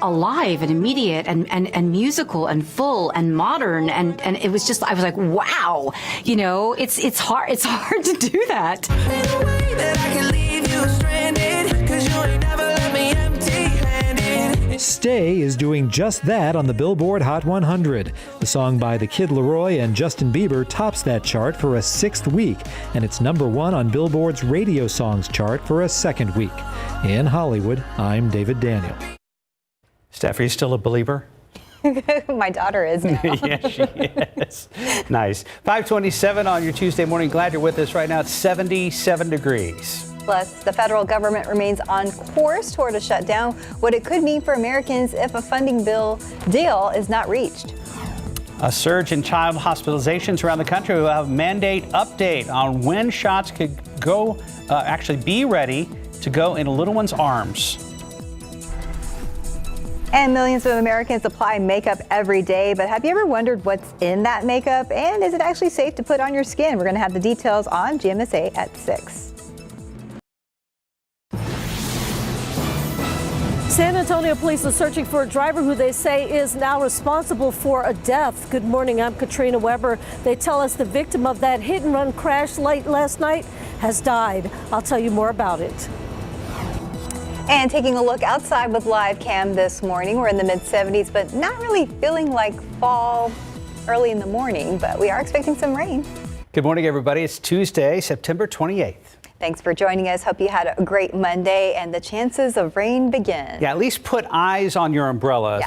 alive and immediate and musical and full and modern, and it was just, I was like, wow, you know, it's hard to do that. Stay is doing just that on the Billboard Hot 100. The song by The Kid Laroi and Justin Bieber tops that chart for a 6th week, and it's #1 on Billboard's radio songs chart for a 2nd week. In Hollywood, I'm David Daniel. Steph, are you still a believer? My daughter is now. Yes, she is. Nice. 5:27 on your Tuesday morning. Glad you're with us right now. It's 77 degrees. Plus, the federal government remains on course toward a shutdown, what it could mean for Americans if a funding bill deal is not reached. A surge in child hospitalizations around the country. We'll have a mandate update on when shots could go, actually be ready to go in a little one's arms. And millions of Americans apply makeup every day, but have you ever wondered what's in that makeup? And is it actually safe to put on your skin? We're going to have the details on GMSA at 6. San Antonio police are searching for a driver who they say is now responsible for a death. Good morning, I'm Katrina Weber. They tell us the victim of that hit-and-run crash late last night has died. I'll tell you more about it. And taking a look outside with live cam this morning, we're in the mid-70s, but not really feeling like fall early in the morning, but we are expecting some rain. Good morning, everybody. It's Tuesday, September 28th. Thanks for joining us. Hope you had a great Monday, and the chances of rain begin. Yeah, at least put eyes on your umbrella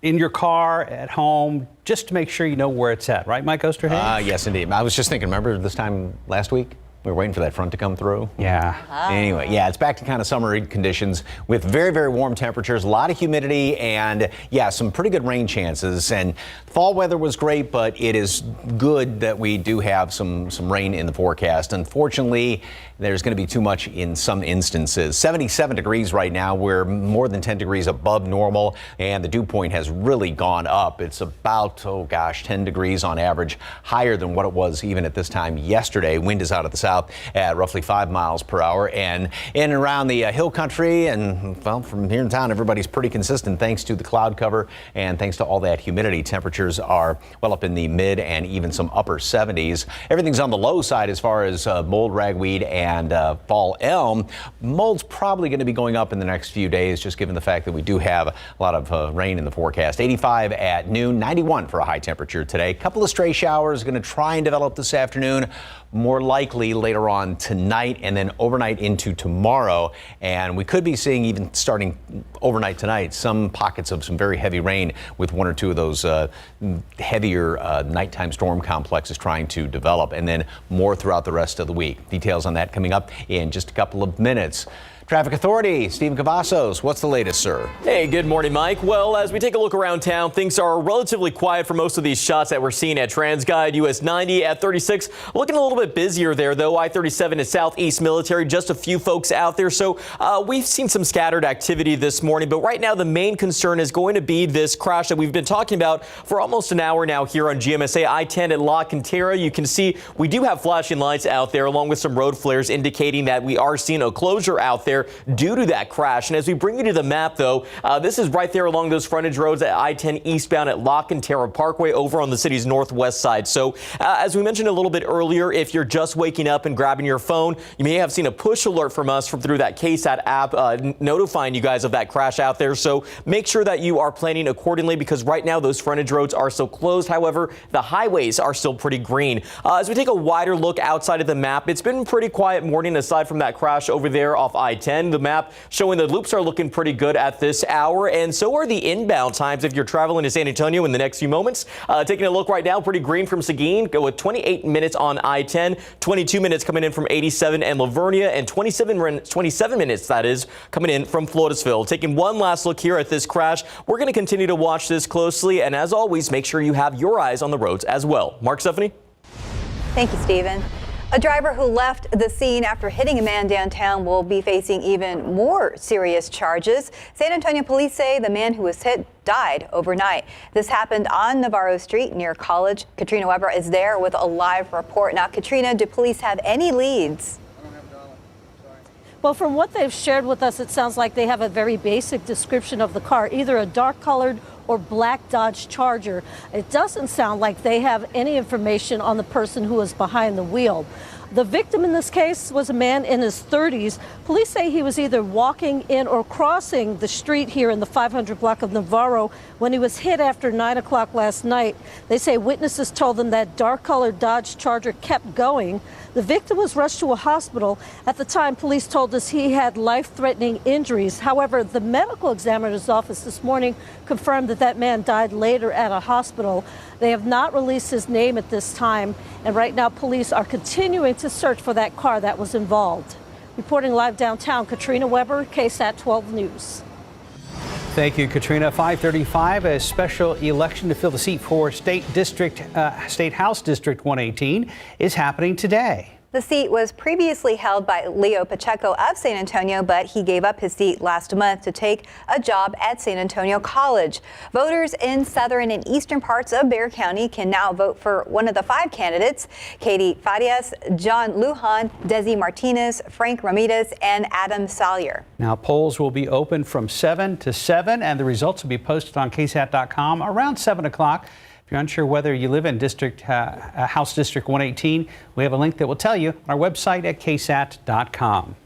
in your car, at home, just to make sure you know where it's at. Right, Mike Osterhage? Yes, indeed. I was just thinking, remember this time last week? We were waiting for that front to come through. Yeah. Anyway, yeah, it's back to kind of summery conditions with very, very warm temperatures, a lot of humidity, and yeah, some pretty good rain chances. And fall weather was great, but it is good that we do have some rain in the forecast. Unfortunately, there's going to be too much in some instances. 77 degrees right now. We're more than 10 degrees above normal, and the dew point has really gone up. It's about, 10 degrees on average, higher than what it was even at this time yesterday. Wind is out of the south at roughly 5 miles per hour, and in and around the hill country and, well, from here in town, everybody's pretty consistent thanks to the cloud cover and thanks to all that humidity. Temperatures are well up in the mid and even some upper 70s. Everything's on the low side as far as mold, ragweed, and fall elm. Mold's probably going to be going up in the next few days, just given the fact that we do have a lot of rain in the forecast. 85 at noon, 91 for a high temperature today. Couple of stray showers going to try and develop this afternoon, more likely later on tonight and then overnight into tomorrow. And we could be seeing, even starting overnight tonight, some pockets of some very heavy rain with one or two of those heavier nighttime storm complexes trying to develop, and then more throughout the rest of the week. Details on that coming up in just a couple of minutes. Traffic Authority, Stephen Cavazos, what's the latest, sir? Hey, good morning, Mike. Well, as we take a look around town, things are relatively quiet for most of these shots that we're seeing at TransGuide. US 90 at 36, looking a little bit busier there, though. I-37 is Southeast Military, just a few folks out there. So we've seen some scattered activity this morning, but right now the main concern is going to be this crash that we've been talking about for almost an hour now here on GMSA I-10 at La Cantera. You can see we do have flashing lights out there along with some road flares indicating that we are seeing a closure out there due to that crash. And as we bring you to the map, though, this is right there along those frontage roads at I-10 eastbound at La Cantera Parkway over on the city's northwest side. So as we mentioned a little bit earlier, if you're just waking up and grabbing your phone, you may have seen a push alert from us through that KSAT app notifying you guys of that crash out there. So make sure that you are planning accordingly, because right now those frontage roads are still closed. However, the highways are still pretty green. As we take a wider look outside of the map, it's been a pretty quiet morning aside from that crash over there off I-10. The map showing the loops are looking pretty good at this hour, and so are the inbound times if you're traveling to San Antonio in the next few moments. Taking a look right now, pretty green from Seguin, go with 28 minutes on I-10, 22 minutes coming in from 87 and Lavernia, and 27 minutes, that is, coming in from Floresville. Taking one last look here at this crash, we're going to continue to watch this closely, and as always, make sure you have your eyes on the roads as well. Mark, Stephanie? Thank you, Stephen. A driver who left the scene after hitting a man downtown will be facing even more serious charges. San Antonio police say the man who was hit died overnight. This happened on Navarro Street near College. Katrina Weber is there with a live report. Now, Katrina, do police have any leads? Well, from what they've shared with us, it sounds like they have a very basic description of the car, either a dark-colored or black Dodge Charger. It doesn't sound like they have any information on the person who was behind the wheel. The victim in this case was a man in his 30s. Police say he was either walking in or crossing the street here in the 500 block of Navarro when he was hit after 9 o'clock last night. They say witnesses told them that dark-colored Dodge Charger kept going. The victim was rushed to a hospital. At the time, police told us he had life-threatening injuries. However, the medical examiner's office this morning confirmed that that man died later at a hospital. They have not released his name at this time, and right now police are continuing to search for that car that was involved. Reporting live downtown, Katrina Weber, KSAT 12 News. Thank you, Katrina. 5:35, a special election to fill the seat for State House District 118 is happening today. The seat was previously held by Leo Pacheco of San Antonio, but he gave up his seat last month to take a job at San Antonio College. Voters in southern and eastern parts of Bexar County can now vote for one of the 5 candidates: Katie Farias, John Lujan, Desi Martinez, Frank Ramirez, and Adam Salyer. Now, polls will be open from 7 to 7, and the results will be posted on KSAT.com around 7 o'clock. If you're unsure whether you live in House District 118, we have a link that will tell you on our website at KSAT.com.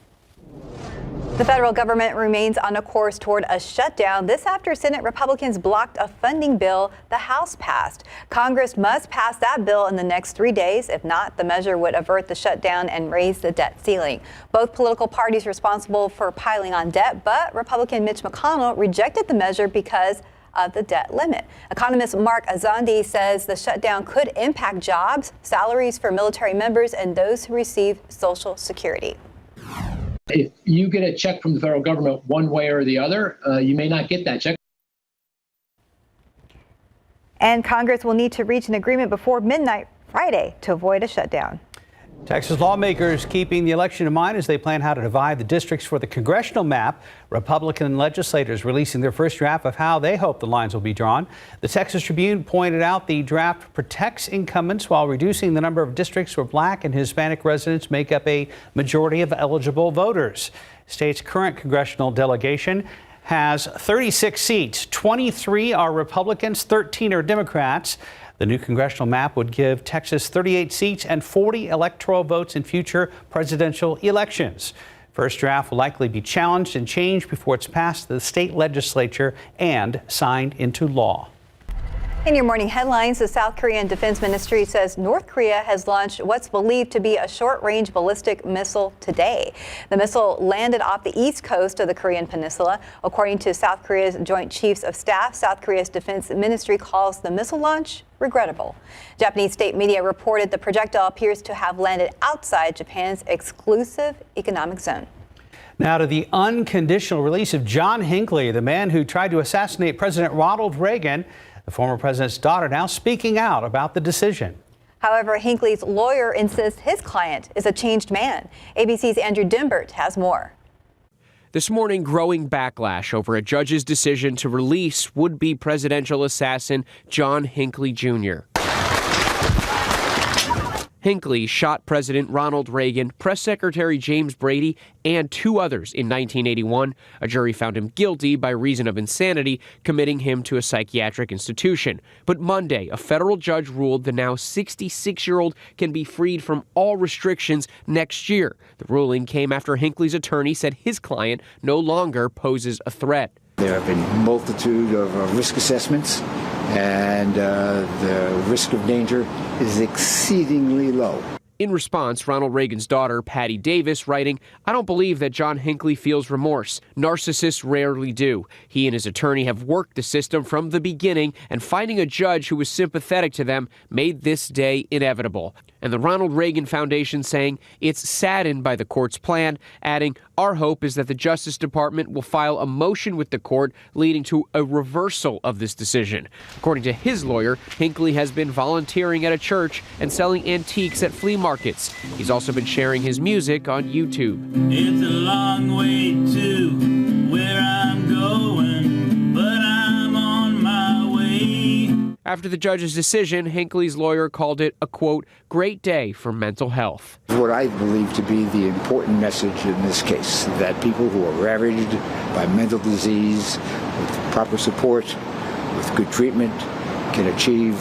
The federal government remains on a course toward a shutdown. This after Senate Republicans blocked a funding bill the House passed. Congress must pass that bill in the next 3 days. If not, the measure would avert the shutdown and raise the debt ceiling. Both political parties responsible for piling on debt, but Republican Mitch McConnell rejected the measure because of the debt limit. Economist Mark Azandi says the shutdown could impact jobs, salaries for military members, and those who receive Social Security. If you get a check from the federal government one way or the other, you may not get that check. And Congress will need to reach an agreement before midnight Friday to avoid a shutdown. Texas lawmakers keeping the election in mind as they plan how to divide the districts for the congressional map. Republican legislators releasing their first draft of how they hope the lines will be drawn. The Texas Tribune pointed out the draft protects incumbents while reducing the number of districts where Black and Hispanic residents make up a majority of eligible voters. State's current congressional delegation has 36 seats. 23 are Republicans, 13 are Democrats. The new congressional map would give Texas 38 seats and 40 electoral votes in future presidential elections. First draft will likely be challenged and changed before it's passed the state legislature and signed into law. In your morning headlines, the South Korean Defense Ministry says North Korea has launched what's believed to be a short-range ballistic missile today. The missile landed off the east coast of the Korean peninsula. According to South Korea's Joint Chiefs of Staff, South Korea's Defense Ministry calls the missile launch regrettable. Japanese state media reported the projectile appears to have landed outside Japan's exclusive economic zone. Now to the unconditional release of John Hinckley, the man who tried to assassinate President Ronald Reagan. The former president's daughter now speaking out about the decision. However, Hinckley's lawyer insists his client is a changed man. ABC's Andrew Dimbert has more. This morning, growing backlash over a judge's decision to release would-be presidential assassin John Hinckley Jr. Hinckley shot President Ronald Reagan, Press Secretary James Brady, and 2 others in 1981. A jury found him guilty by reason of insanity, committing him to a psychiatric institution. But Monday, a federal judge ruled the now 66-year-old can be freed from all restrictions next year. The ruling came after Hinckley's attorney said his client no longer poses a threat. There have been a multitude of risk assessments, and the risk of danger is exceedingly low. In response, Ronald Reagan's daughter, Patty Davis, writing, "I don't believe that John Hinckley feels remorse. Narcissists rarely do. He and his attorney have worked the system from the beginning, and finding a judge who was sympathetic to them made this day inevitable." And the Ronald Reagan Foundation saying it's saddened by the court's plan, adding, "Our hope is that the Justice Department will file a motion with the court leading to a reversal of this decision." According to his lawyer, Hinckley has been volunteering at a church and selling antiques at flea markets. He's also been sharing his music on YouTube. It's a long way to where I'm going, but I'm on my way. After the judge's decision, Hinckley's lawyer called it a, quote, great day for mental health. What I believe to be the important message in this case, that people who are ravaged by mental disease with proper support, with good treatment, can achieve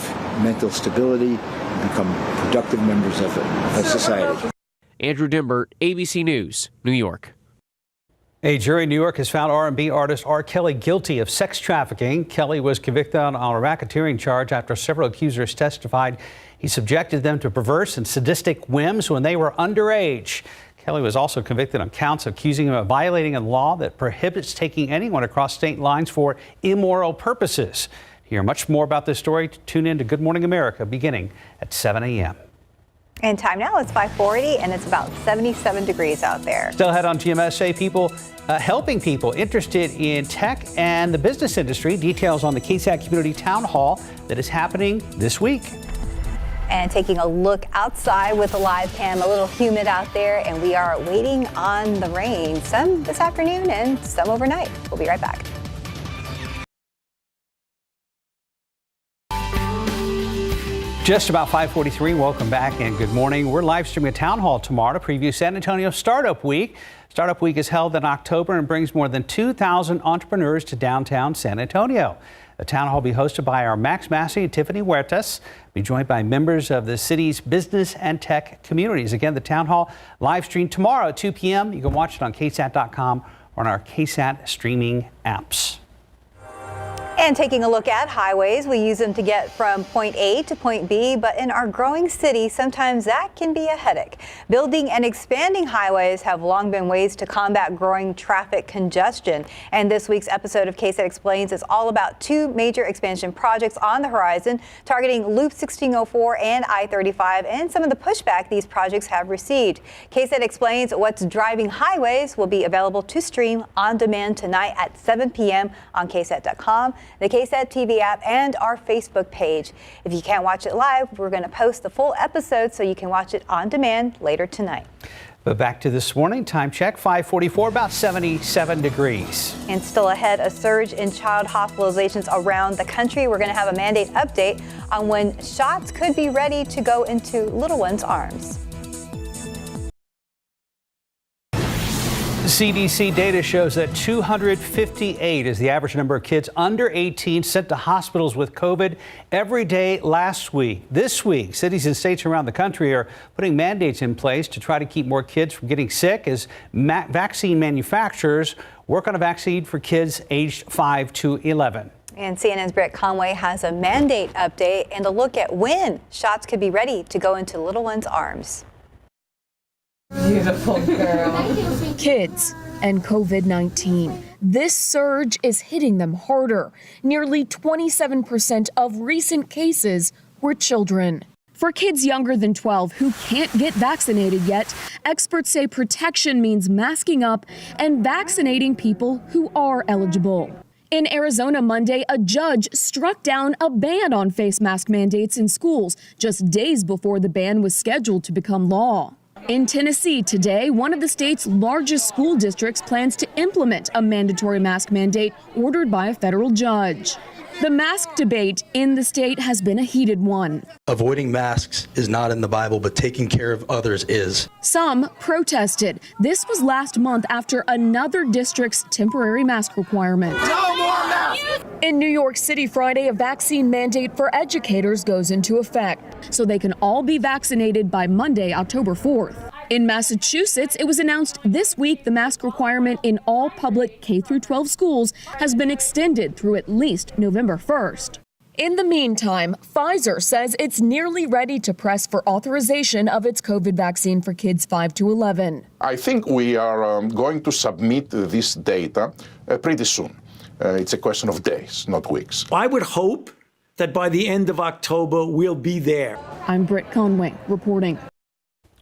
mental stability and become productive members of society. Andrew Dimbert, ABC News, New York. A jury in New York has found R&B artist R. Kelly guilty of sex trafficking. Kelly was convicted on a racketeering charge after several accusers testified he subjected them to perverse and sadistic whims when they were underage. Kelly was also convicted on counts accusing him of violating a law that prohibits taking anyone across state lines for immoral purposes. To hear much more about this story, tune in to Good Morning America beginning at 7 a.m. And time now is 5:40, and it's about 77 degrees out there. Still ahead on GMSA, people helping people interested in tech and the business industry. Details on the KSAT Community Town Hall that is happening this week. And taking a look outside with a live cam, a little humid out there, and we are waiting on the rain. Some this afternoon and some overnight. We'll be right back. Just about 5:43. Welcome back and good morning. We're live streaming a town hall tomorrow to preview San Antonio Startup Week. Startup Week is held in October and brings more than 2,000 entrepreneurs to downtown San Antonio. The town hall will be hosted by our Max Massey and Tiffany Huertas. Be joined by members of the city's business and tech communities. Again, the town hall live stream tomorrow at 2 p.m. You can watch it on KSAT.com or on our KSAT streaming apps. And taking a look at highways, we use them to get from point A to point B, but in our growing city, sometimes that can be a headache. Building and expanding highways have long been ways to combat growing traffic congestion. And this week's episode of KSAT Explains is all about two major expansion projects on the horizon, targeting Loop 1604 and I-35, and some of the pushback these projects have received. KSAT Explains What's Driving Highways will be available to stream on demand tonight at 7 p.m. on KSAT.com. the KSAT TV app, and our Facebook page. If you can't watch it live, we're going to post the full episode so you can watch it on demand later tonight. But back to this morning, time check, 5:44, about 77 degrees. And still ahead, a surge in child hospitalizations around the country. We're going to have a mandate update on when shots could be ready to go into little ones' arms. CDC data shows that 258 is the average number of kids under 18 sent to hospitals with COVID every day last week. This week, cities and states around the country are putting mandates in place to try to keep more kids from getting sick as vaccine manufacturers work on a vaccine for kids aged 5 to 11. And CNN's Brett Conway has a mandate update and a look at when shots could be ready to go into little ones' arms. Beautiful girl. Kids and COVID-19. This surge is hitting them harder. Nearly 27% of recent cases were children. For kids younger than 12 who can't get vaccinated yet, experts say protection means masking up and vaccinating people who are eligible. In Arizona Monday, a judge struck down a ban on face mask mandates in schools just days before the ban was scheduled to become law. In Tennessee today, one of the state's largest school districts plans to implement a mandatory mask mandate ordered by a federal judge. The mask debate in the state has been a heated one. Avoiding masks is not in the Bible, but taking care of others is. Some protested. This was last month after another district's temporary mask requirement. No more masks! In New York City Friday, a vaccine mandate for educators goes into effect, so they can all be vaccinated by Monday, October 4th. In Massachusetts, it was announced this week the mask requirement in all public K-12 schools has been extended through at least November 1st. In the meantime, Pfizer says it's nearly ready to press for authorization of its COVID vaccine for kids 5 to 11. I think we are going to submit this data pretty soon. It's a question of days, not weeks. I would hope that by the end of October, we'll be there. I'm Britt Conway reporting.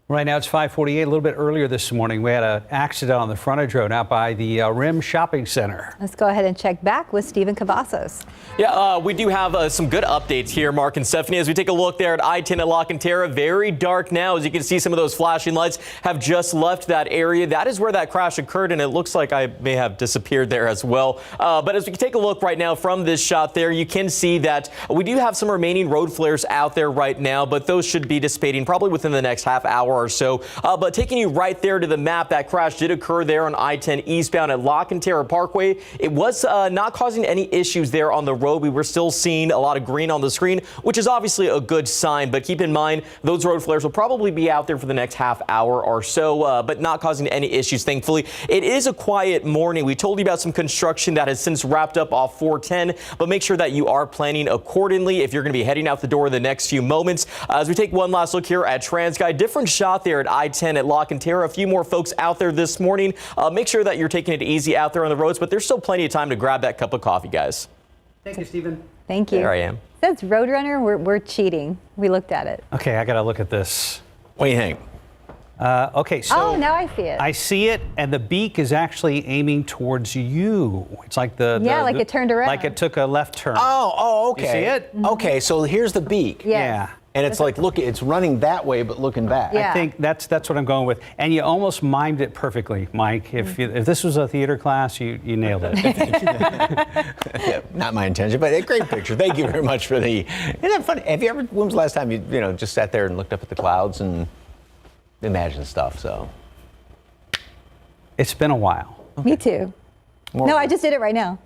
Right now it's 5:48. A little bit earlier this morning, we had an accident on the frontage road out by the Rim Shopping Center. Let's go ahead and check back with Stephen Cavazos. Yeah, we do have some good updates here, Mark and Stephanie, as we take a look there at I-10 at La Cantera. Very dark now. As you can see, some of those flashing lights have just left that area. That is where that crash occurred, and it looks like I may have disappeared there as well. But as we take a look right now from this shot there, you can see that we do have some remaining road flares out there right now, but those should be dissipating probably within the next half hour or so. But taking you right there to the map, that crash did occur there on I-10 eastbound at La Cantera Parkway. It was not causing any issues there on the road. We were still seeing a lot of green on the screen, which is obviously a good sign. But keep in mind, those road flares will probably be out there for the next half hour or so, but not causing any issues, thankfully. It is a quiet morning. We told you about some construction that has since wrapped up off 410, but make sure that you are planning accordingly if you're going to be heading out the door in the next few moments. As we take one last look here at TransGuide, different shot there at I-10 at La Cantera. A few more folks out there this morning. Make sure that you're taking it easy out there on the roads, but there's still plenty of time to grab that cup of coffee, guys. Thank you, Stephen. Thank you. There I am. That's Roadrunner. We're cheating. We looked at it. Okay, I got to look at this. What do you think? Okay, so oh, now I see it. I see it, and the beak is actually aiming towards you. It's like like it turned around. Like it took a left turn. Oh, okay. You see it? Okay, so here's the beak. Yes. Yeah. And it's like, look, it's running that way, but looking back. Yeah. I think that's what I'm going with. And you almost mimed it perfectly, Mike. If this was a theater class, you nailed it. Yeah, not my intention, but a great picture. Thank you very much for the. Isn't that funny? Have you ever? When was the last time you just sat there and looked up at the clouds and imagined stuff? So it's been a while. Me too. No, I just did it right now.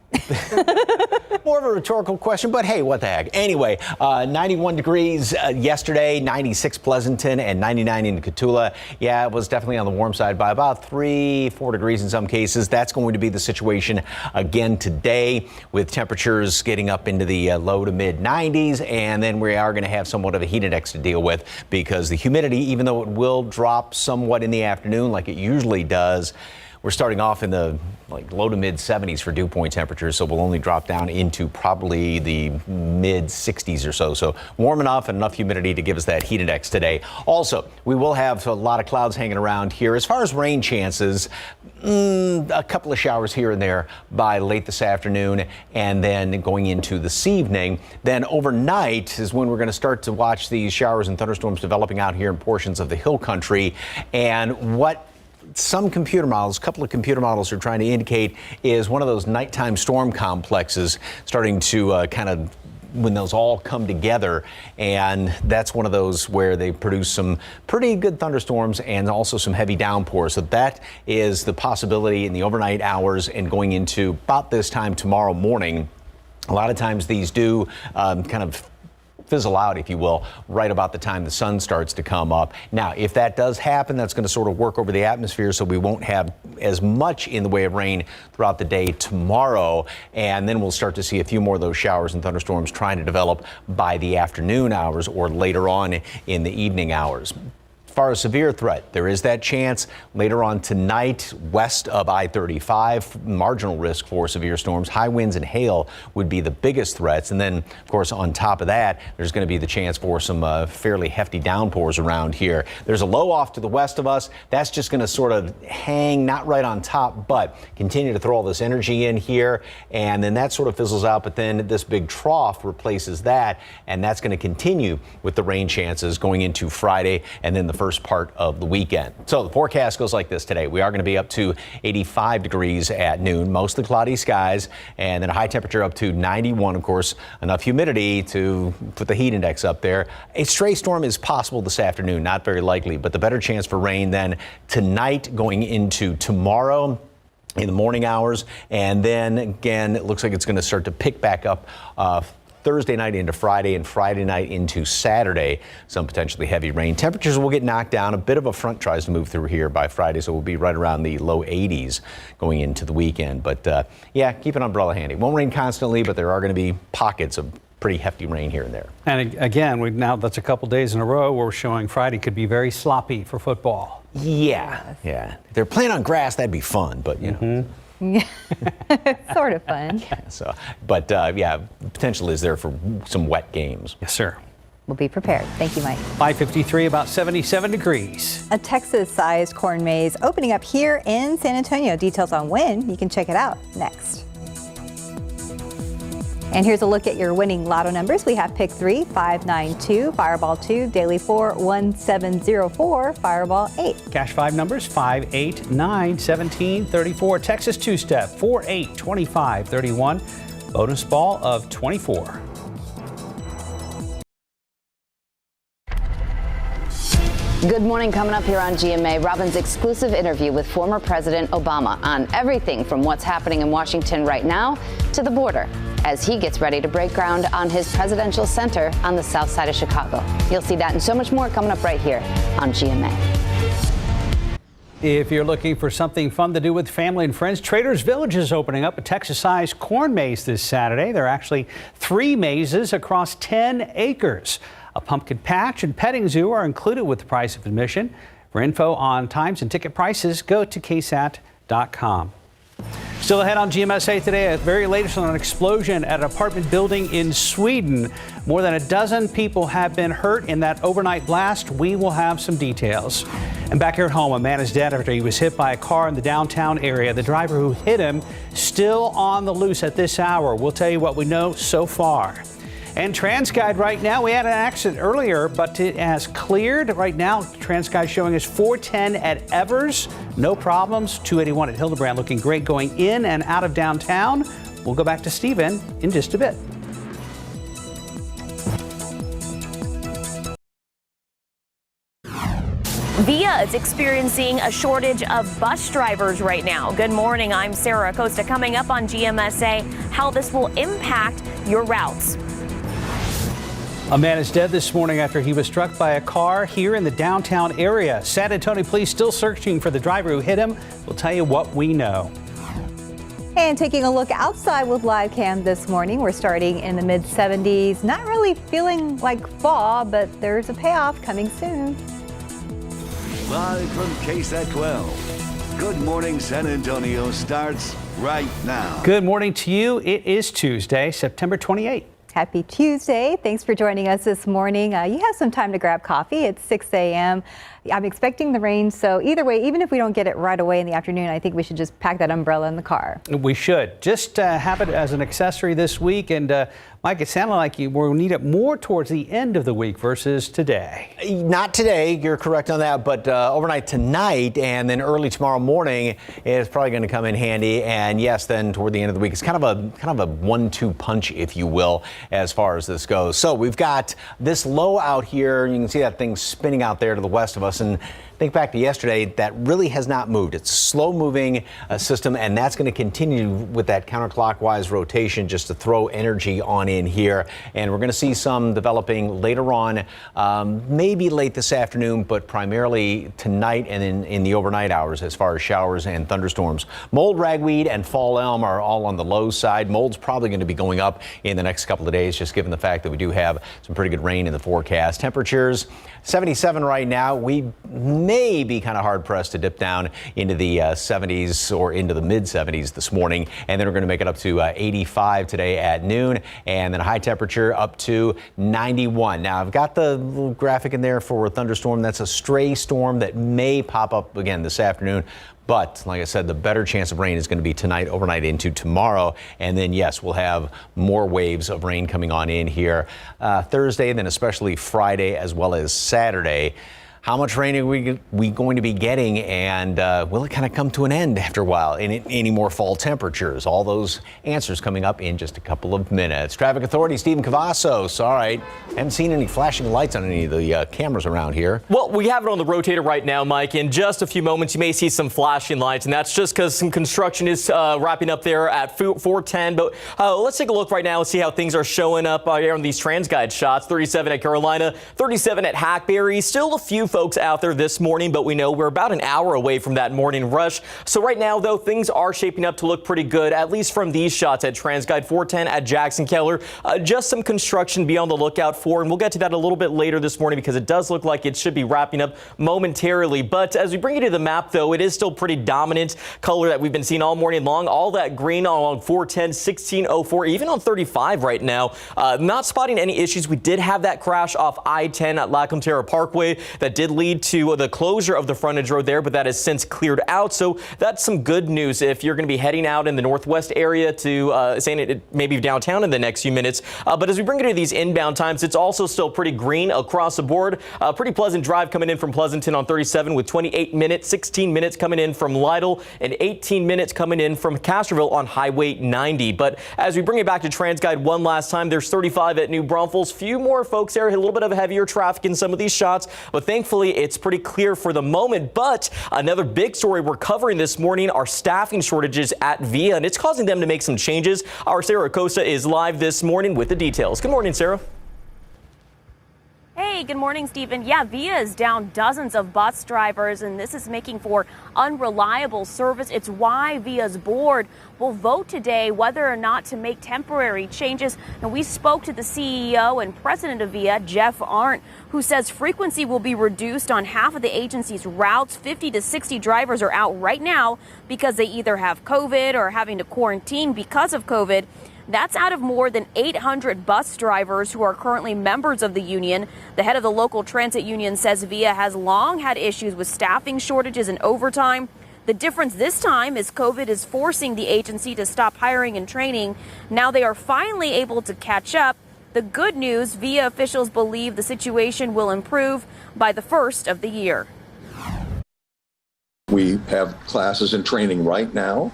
More of a rhetorical question, but hey, what the heck. Anyway, 91 degrees yesterday, 96 Pleasanton, and 99 in Cotulla. Yeah, it was definitely on the warm side by about 3-4 degrees in some cases. That's going to be the situation again today, with temperatures getting up into the low to mid 90s. And then we are going to have somewhat of a heat index to deal with, because the humidity, even though it will drop somewhat in the afternoon like it usually does, we're starting off in the low to mid 70s for dew point temperatures, so we'll only drop down into probably the mid 60s or so. So warm enough and enough humidity to give us that heat index today. Also, we will have a lot of clouds hanging around here. As far as rain chances, a couple of showers here and there by late this afternoon, and then going into this evening. Then overnight is when we're going to start to watch these showers and thunderstorms developing out here in portions of the hill country. And what some computer models, a couple of computer models are trying to indicate is one of those nighttime storm complexes starting to kind of, when those all come together, and that's one of those where they produce some pretty good thunderstorms and also some heavy downpours. So that is the possibility in the overnight hours and going into about this time tomorrow morning. A lot of times these do kind of fizzle out, if you will, right about the time the sun starts to come up. Now, if that does happen, that's going to sort of work over the atmosphere, so we won't have as much in the way of rain throughout the day tomorrow. And then we'll start to see a few more of those showers and thunderstorms trying to develop by the afternoon hours or later on in the evening hours. As far as severe threat, there is that chance later on tonight west of I-35, marginal risk for severe storms. High winds and hail would be the biggest threats. And then, of course, on top of that, there's going to be the chance for some fairly hefty downpours around here. There's a low off to the west of us. That's just going to sort of hang, not right on top, but continue to throw all this energy in here. And then that sort of fizzles out. But then this big trough replaces that. And that's going to continue with the rain chances going into Friday and then the first part of the weekend. So the forecast goes like this today. We are going to be up to 85 degrees at noon, mostly cloudy skies, and then a high temperature up to 91. Of course, enough humidity to put the heat index up there. A stray storm is possible this afternoon, not very likely, but the better chance for rain then tonight going into tomorrow in the morning hours. And then again, it looks like it's going to start to pick back up Thursday night into Friday and Friday night into Saturday. Some potentially heavy rain. Temperatures will get knocked down. A bit of a front tries to move through here by Friday, so we'll be right around the low 80s going into the weekend. But yeah, keep an umbrella handy. Won't rain constantly, but there are going to be pockets of pretty hefty rain here and there. And again, now that's a couple days in a row where we're showing Friday could be very sloppy for football. Yeah. If they're playing on grass, that'd be fun, but you know. Sort of fun. So, but yeah, potential is there for some wet games. Yes, sir. We'll be prepared. Thank you, Mike. 5:53, about 77 degrees. A Texas-sized corn maze opening up here in San Antonio. Details on when, you can check it out next. And here's a look at your winning Lotto numbers. We have Pick 3, 592, Fireball 2, Daily 4, 1704, Fireball 8. Cash 5 numbers, 5, 8, 9, 17, 34. Texas two-step, 4, 8, 25, 31. Bonus ball of 24. Good morning. Coming up here on GMA, Robin's exclusive interview with former President Obama on everything from what's happening in Washington right now to the border, as he gets ready to break ground on his presidential center on the south side of Chicago. You'll see that and so much more coming up right here on GMA. If you're looking for something fun to do with family and friends, Trader's Village is opening up a Texas-sized corn maze this Saturday. There are actually 3 mazes across 10 acres. A pumpkin patch and petting zoo are included with the price of admission. For info on times and ticket prices, go to KSAT.com. Still ahead on GMSA today, a very latest on an explosion at an apartment building in Sweden. More than a dozen people have been hurt in that overnight blast. We will have some details. And back here at home, a man is dead after he was hit by a car in the downtown area. The driver who hit him still on the loose at this hour. We'll tell you what we know so far. And TransGuide right now, we had an accident earlier, but it has cleared. Right now, TransGuide showing us 410 at Evers. No problems. 281 at Hildebrand looking great going in and out of downtown. We'll go back to Stephen in just a bit. Via is experiencing a shortage of bus drivers right now. Good morning, I'm Sarah Acosta. Coming up on GMSA, how this will impact your routes. A man is dead this morning after he was struck by a car here in the downtown area. San Antonio police still searching for the driver who hit him. We'll tell you what we know. And taking a look outside with live cam this morning, we're starting in the mid 70s. Not really feeling like fall, but there's a payoff coming soon. Live from KSAT 12. Good morning, San Antonio starts right now. Good morning to you. It is Tuesday, September 28th. Happy Tuesday. Thanks for joining us this morning. You have some time to grab coffee. It's 6 a.m. I'm expecting the rain, so either way, even if we don't get it right away in the afternoon, I think we should just pack that umbrella in the car. We should. Just have it as an accessory this week. And Mike, it sounded like you will need it more towards the end of the week versus today. Not today, you're correct on that, but overnight tonight and then early tomorrow morning is probably going to come in handy. And yes, then toward the end of the week, it's kind of a 1-2 punch, if you will, as far as this goes. So we've got this low out here. You can see that thing spinning out there to the west of us. And think back to yesterday, that really has not moved. It's a slow moving system, and that's going to continue with that counterclockwise rotation just to throw energy on in here. And we're going to see some developing later on, maybe late this afternoon, but primarily tonight and in the overnight hours as far as showers and thunderstorms. Mold, ragweed, and fall elm are all on the low side. Mold's probably going to be going up in the next couple of days, just given the fact that we do have some pretty good rain in the forecast. Temperatures 77 right now. We may be kind of hard pressed to dip down into the 70s or into the mid 70s this morning. And then we're going to make it up to 85 today at noon, and then a high temperature up to 91. Now I've got the little graphic in there for a thunderstorm. That's a stray storm that may pop up again this afternoon. But like I said, the better chance of rain is going to be tonight, overnight into tomorrow. And then, yes, we'll have more waves of rain coming on in here Thursday, then especially Friday as well as Saturday. How much rain are we going to be getting, and will it kind of come to an end after a while? Any more fall temperatures? All those answers coming up in just a couple of minutes. Traffic Authority, Stephen Cavazos. All right. Haven't seen any flashing lights on any of the cameras around here. Well, we have it on the rotator right now, Mike. In just a few moments, you may see some flashing lights, and that's just because some construction is wrapping up there at 410. But let's take a look right now and see how things are showing up here on these TransGuide shots. 37 at Carolina, 37 at Hackberry. Still a few folks out there this morning, but we know we're about an hour away from that morning rush. So right now, though, things are shaping up to look pretty good, at least from these shots at TransGuide. 410 at Jackson Keller. Just some construction be on the lookout for, and we'll get to that a little bit later this morning because it does look like it should be wrapping up momentarily. But as we bring you to the map, though, it is still pretty dominant color that we've been seeing all morning long. All that green along 410, 1604, even on 35 right now. Not spotting any issues. We did have that crash off I-10 at La Cantera Parkway that did lead to the closure of the frontage road there, but that has since cleared out. So that's some good news if you're going to be heading out in the northwest area to maybe downtown in the next few minutes. But as we bring you to these inbound times, it's also still pretty green across the board. Pretty pleasant drive coming in from Pleasanton on 37 with 28 minutes, 16 minutes coming in from Lytle, and 18 minutes coming in from Castroville on Highway 90. But as we bring it back to TransGuide one last time, there's 35 at New Braunfels. Few more folks there, a little bit of heavier traffic in some of these shots, but thankfully it's pretty clear for the moment. But another big story we're covering this morning are staffing shortages at VIA, and it's causing them to make some changes. Our Sarah Acosta is live this morning with the details. Good morning, Sarah. Hey, good morning, Stephen. Yeah, VIA is down dozens of bus drivers, and this is making for unreliable service. It's why VIA's board will vote today whether or not to make temporary changes. And we spoke to the CEO and president of VIA, Jeff Arndt, who says frequency will be reduced on half of the agency's routes. 50 to 60 drivers are out right now because they either have COVID or are having to quarantine because of COVID. That's out of more than 800 bus drivers who are currently members of the union. The head of the local transit union says VIA has long had issues with staffing shortages and overtime. The difference this time is COVID is forcing the agency to stop hiring and training. Now they are finally able to catch up. The good news, VIA officials believe the situation will improve by the first of the year. We have classes in training right now,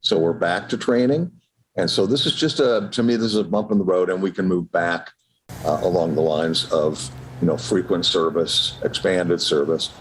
so we're back to training. And so this is just to me, this is a bump in the road, and we can move back along the lines of, frequent service, expanded service.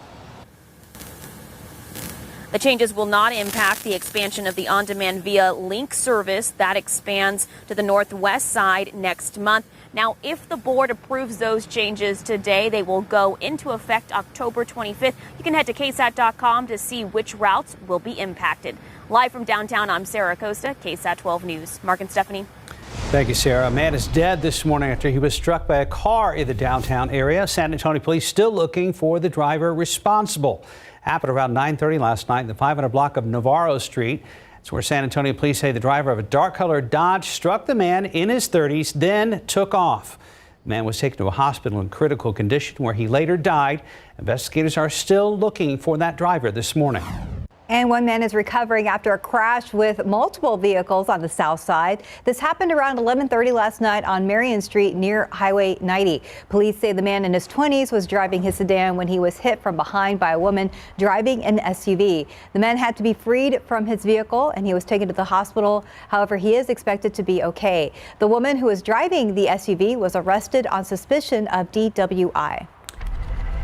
The changes will not impact the expansion of the on-demand Via Link service that expands to the northwest side next month. Now, if the board approves those changes today, they will go into effect October 25th. You can head to KSAT.com to see which routes will be impacted. Live from downtown, I'm Sarah Acosta, KSAT 12 News. Mark and Stephanie. Thank you, Sarah. A man is dead this morning after he was struck by a car in the downtown area. San Antonio police still looking for the driver responsible. Happened around 9:30 last night in the 500 block of Navarro Street. It's where San Antonio police say the driver of a dark-colored Dodge struck the man in his 30s, then took off. The man was taken to a hospital in critical condition where he later died. Investigators are still looking for that driver this morning. And one man is recovering after a crash with multiple vehicles on the south side. This happened around 11:30 last night on Marion Street near Highway 90. Police say the man in his 20s was driving his sedan when he was hit from behind by a woman driving an SUV. The man had to be freed from his vehicle and he was taken to the hospital. However, he is expected to be okay. The woman who was driving the SUV was arrested on suspicion of DWI.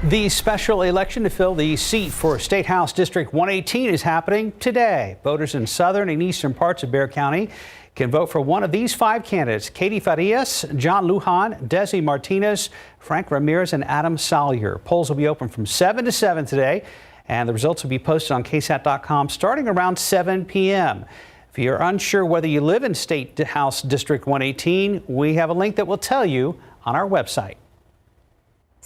The special election to fill the seat for State House District 118 is happening today. Voters in southern and eastern parts of Bexar County can vote for one of these 5 candidates: Katie Farias, John Lujan, Desi Martinez, Frank Ramirez, and Adam Salyer. Polls will be open from 7 to 7 today, and the results will be posted on KSAT.com starting around 7 p.m. If you're unsure whether you live in State House District 118, we have a link that will tell you on our website.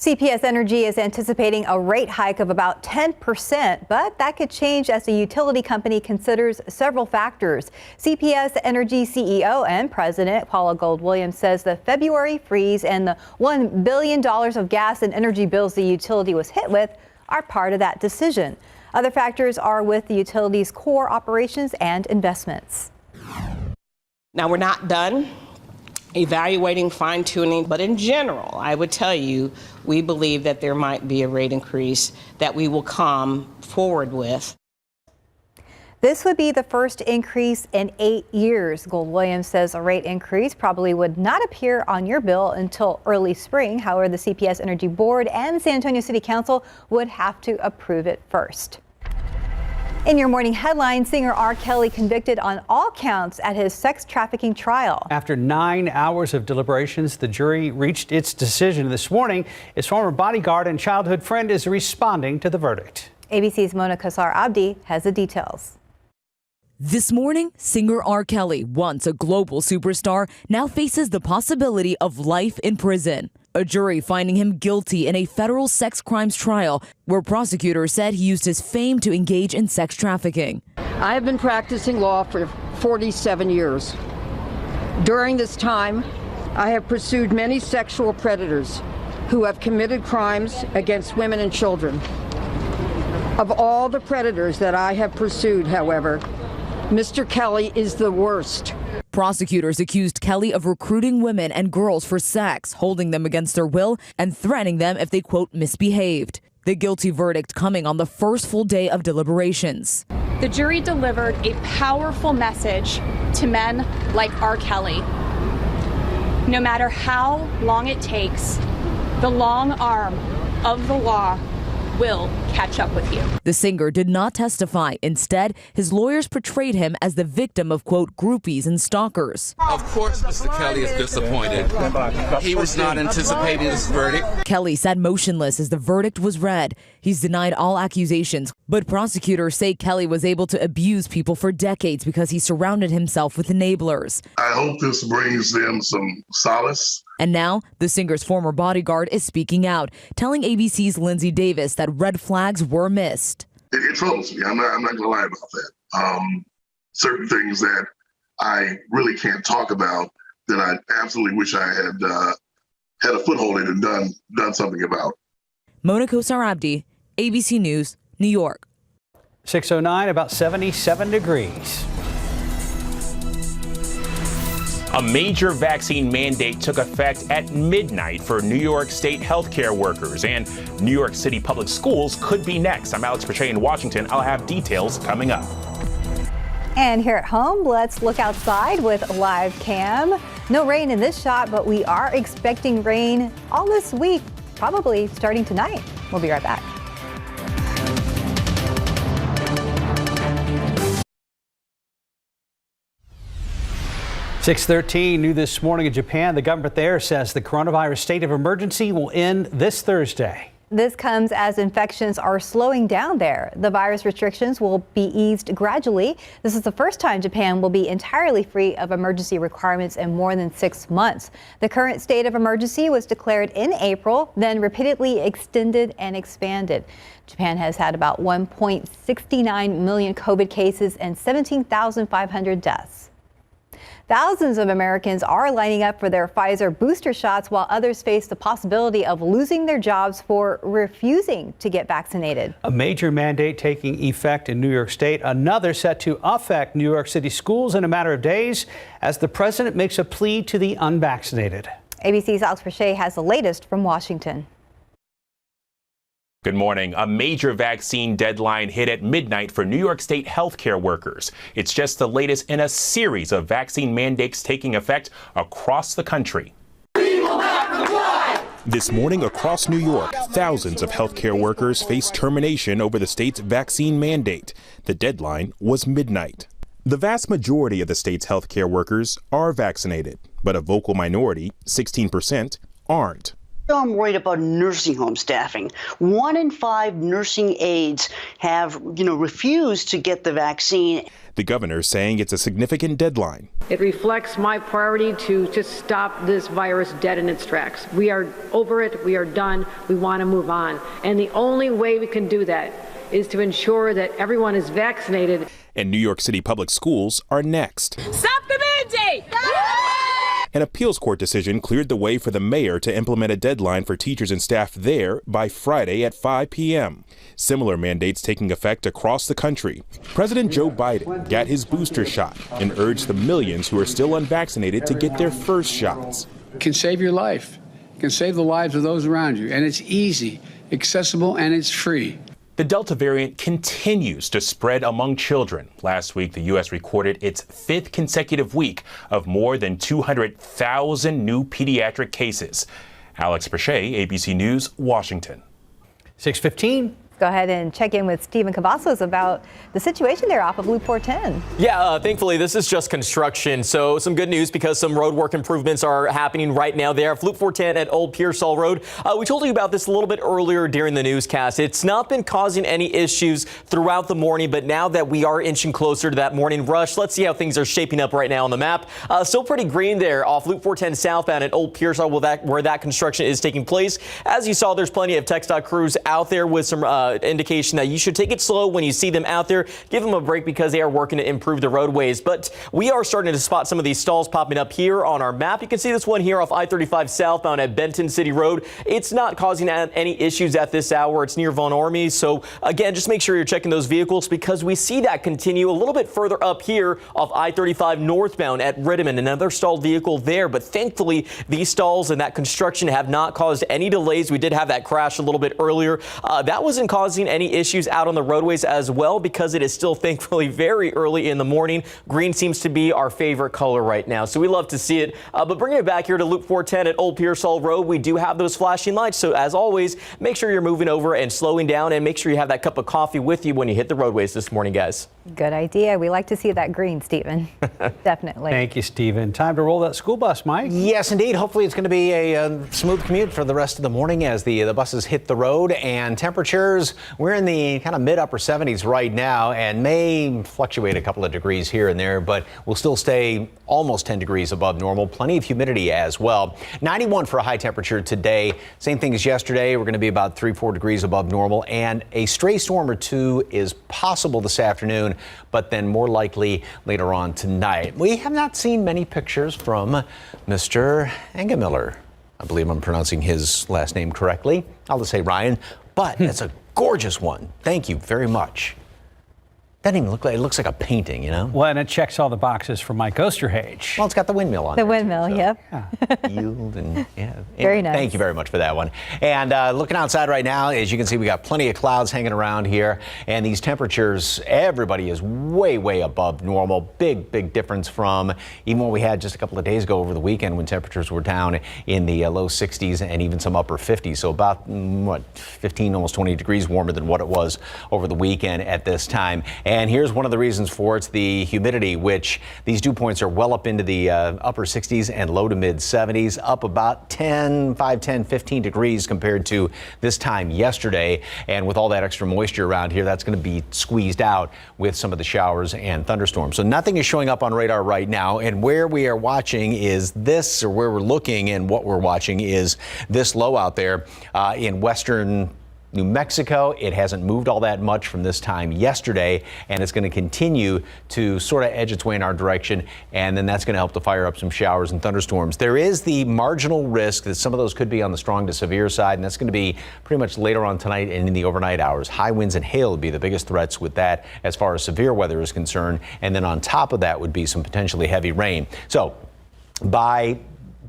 CPS Energy is anticipating a rate hike of about 10%, but that could change as the utility company considers several factors. CPS Energy CEO and President Paula Gold-Williams says the February freeze and the $1 billion of gas and energy bills the utility was hit with are part of that decision. Other factors are with the utility's core operations and investments. Now, we're not done evaluating, fine-tuning, but in general, I would tell you, we believe that there might be a rate increase that we will come forward with. This would be the first increase in 8 years. Gold-Williams says a rate increase probably would not appear on your bill until early spring. However, the CPS Energy Board and the San Antonio City Council would have to approve it first. In your morning headline, singer R. Kelly convicted on all counts at his sex trafficking trial. After 9 hours of deliberations, the jury reached its decision this morning. His former bodyguard and childhood friend is responding to the verdict. ABC's Mona Kassar Abdi has the details. This morning, singer R. Kelly, once a global superstar, now faces the possibility of life in prison. A jury finding him guilty in a federal sex crimes trial where prosecutors said he used his fame to engage in sex trafficking. I have been practicing law for 47 years. During this time, I have pursued many sexual predators who have committed crimes against women and children. Of all the predators that I have pursued, however, Mr. Kelly is the worst. Prosecutors accused Kelly of recruiting women and girls for sex, holding them against their will, and threatening them if they, quote, misbehaved. The guilty verdict coming on the first full day of deliberations. The jury delivered a powerful message to men like R. Kelly. No matter how long it takes, the long arm of the law will catch up with you. The singer did not testify. Instead, his lawyers portrayed him as the victim of, quote, groupies and stalkers. Of course, Mr. Kelly is disappointed. He was not anticipating this verdict. Kelly sat motionless as the verdict was read. He's denied all accusations, but prosecutors say Kelly was able to abuse people for decades because he surrounded himself with enablers. I hope this brings them some solace. And now, the singer's former bodyguard is speaking out, telling ABC's Lindsay Davis that red flags were missed. It troubles me. I'm not going to lie about that. Certain things that I really can't talk about that I absolutely wish I had a foothold in and done something about. Mona Kassar Abdi, ABC News, New York. 6:09, about 77 degrees. A major vaccine mandate took effect at midnight for New York State healthcare workers, and New York City public schools could be next. I'm Alex Pache in Washington. I'll have details coming up. And here at home, let's look outside with live cam. No rain in this shot, but we are expecting rain all this week, probably starting tonight. We'll be right back. 6:13 new this morning in Japan. The government there says the coronavirus state of emergency will end this Thursday. This comes as infections are slowing down there. The virus restrictions will be eased gradually. This is the first time Japan will be entirely free of emergency requirements in more than 6 months. The current state of emergency was declared in April, then repeatedly extended and expanded. Japan has had about 1.69 million COVID cases and 17,500 deaths. Thousands of Americans are lining up for their Pfizer booster shots while others face the possibility of losing their jobs for refusing to get vaccinated. A major mandate taking effect in New York State, another set to affect New York City schools in a matter of days as the president makes a plea to the unvaccinated. ABC's Alex Brachet has the latest from Washington. Good morning. A major vaccine deadline hit at midnight for New York State healthcare workers. It's just the latest in a series of vaccine mandates taking effect across the country. This morning across New York, thousands of healthcare workers face termination over the state's vaccine mandate. The deadline was midnight. The vast majority of the state's healthcare workers are vaccinated, but a vocal minority, 16%, aren't. I'm worried about nursing home staffing. 1 in 5 nursing aides have, refused to get the vaccine. The governor saying it's a significant deadline. It reflects my priority to just stop this virus dead in its tracks. We are over it. We are done. We want to move on. And the only way we can do that is to ensure that everyone is vaccinated. And New York City public schools are next. Stop the mandate! An appeals court decision cleared the way for the mayor to implement a deadline for teachers and staff there by Friday at 5 p.m. Similar mandates taking effect across the country. President Joe Biden got his booster shot and urged the millions who are still unvaccinated to get their first shots. It can save your life. It can save the lives of those around you. And it's easy, accessible, and it's free. The Delta variant continues to spread among children. Last week, the U.S. recorded its 5th consecutive week of more than 200,000 new pediatric cases. Alex Brachet, ABC News, Washington. 6:15. Go ahead and check in with Stephen Cavazos about the situation there off of Loop 410. Yeah, thankfully, this is just construction. So some good news because some road work improvements are happening right now there. Loop 410 at Old Pearsall Road. We told you about this a little bit earlier during the newscast. It's not been causing any issues throughout the morning, but now that we are inching closer to that morning rush, let's see how things are shaping up right now on the map. Still pretty green there off Loop 410 southbound at Old Pearsall where that construction is taking place. As you saw, there's plenty of TxDOT crews out there with some indication that you should take it slow when you see them out there. Give them a break because they are working to improve the roadways. But we are starting to spot some of these stalls popping up here on our map. You can see this one here off I-35 southbound at Benton City Road. It's not causing any issues at this hour. It's near Von Ormy. So again, just make sure you're checking those vehicles because we see that continue a little bit further up here off I-35 northbound at Rittiman. Another stalled vehicle there. But thankfully, these stalls and that construction have not caused any delays. We did have that crash a little bit earlier. That wasn't causing any issues out on the roadways as well because it is still thankfully very early in the morning. Green seems to be our favorite color right now, so we love to see it. But bringing it back here to Loop 410 at Old Pearsall Road, we do have those flashing lights. So as always, make sure you're moving over and slowing down and make sure you have that cup of coffee with you when you hit the roadways this morning, guys. Good idea. We like to see that green, Stephen. Definitely. Thank you, Stephen. Time to roll that school bus, Mike. Yes, indeed. Hopefully it's going to be a smooth commute for the rest of the morning as the buses hit the road. And temperatures, we're in the kind of mid-upper 70s right now and may fluctuate a couple of degrees here and there, but we'll still stay almost 10 degrees above normal. Plenty of humidity as well. 91 for a high temperature today. Same thing as yesterday. We're going to be about 3-4 degrees above normal. And a stray storm or two is possible this afternoon, but then more likely later on tonight. We have not seen many pictures from Mr. Engemiller. I believe I'm pronouncing his last name correctly. I'll just say Ryan, but it's a gorgeous one. Thank you very much. Doesn't even look like, it looks like a painting, you know? Well, and it checks all the boxes for Mike Osterhage. Well, it's got the windmill on it. The windmill, yep. Yield and yeah. Very nice. Thank you very much for that one. And looking outside right now, as you can see, we got plenty of clouds hanging around here. And these temperatures, everybody is way, way above normal. Big, big difference from even what we had just a couple of days ago over the weekend when temperatures were down in the low 60s and even some upper 50s. So about, 15, almost 20 degrees warmer than what it was over the weekend at this time. And here's one of the reasons for it. It's the humidity, which these dew points are well up into the upper 60s and low to mid 70s, up about 10, 15 degrees compared to this time yesterday. And with all that extra moisture around here, that's going to be squeezed out with some of the showers and thunderstorms. So nothing is showing up on radar right now. And where we are watching is this, or where we're looking and what we're watching is this low out there in western New Mexico. It hasn't moved all that much from this time yesterday, and it's going to continue to sort of edge its way in our direction, and then that's going to help to fire up some showers and thunderstorms. There is the marginal risk that some of those could be on the strong to severe side, and that's going to be pretty much later on tonight and in the overnight hours. High winds and hail would be the biggest threats with that as far as severe weather is concerned, and then on top of that would be some potentially heavy rain. So by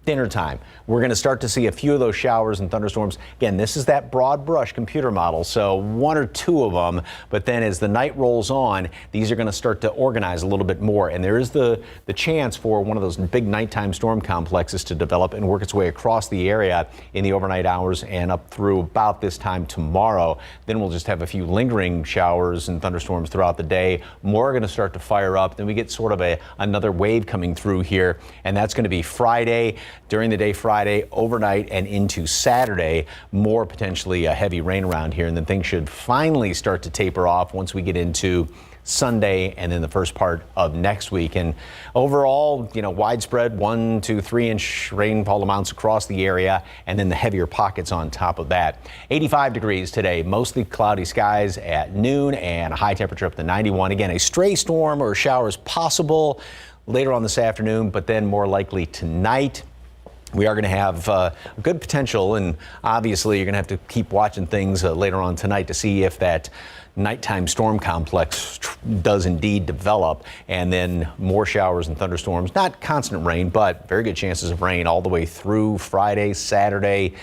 dinner time, we're going to start to see a few of those showers and thunderstorms. Again, this is that broad brush computer model, so one or two of them, but then as the night rolls on, these are going to start to organize a little bit more, and there is the chance for one of those big nighttime storm complexes to develop and work its way across the area in the overnight hours and up through about this time tomorrow. Then we'll just have a few lingering showers and thunderstorms throughout the day. More are going to start to fire up. Then we get sort of another wave coming through here, and that's going to be Friday, during the day Friday, overnight, and into Saturday. More potentially heavy rain around here, and then things should finally start to taper off once we get into Sunday and then the first part of next week. And overall, widespread 1 to 3 inch rainfall amounts across the area, and then the heavier pockets on top of that. 85 degrees today, mostly cloudy skies at noon, and a high temperature up to 91. Again, a stray storm or showers possible later on this afternoon, but then more likely tonight. We are going to have good potential, and obviously you're going to have to keep watching things later on tonight to see if that nighttime storm complex does indeed develop, and then more showers and thunderstorms. Not constant rain, but very good chances of rain all the way through Friday, Saturday,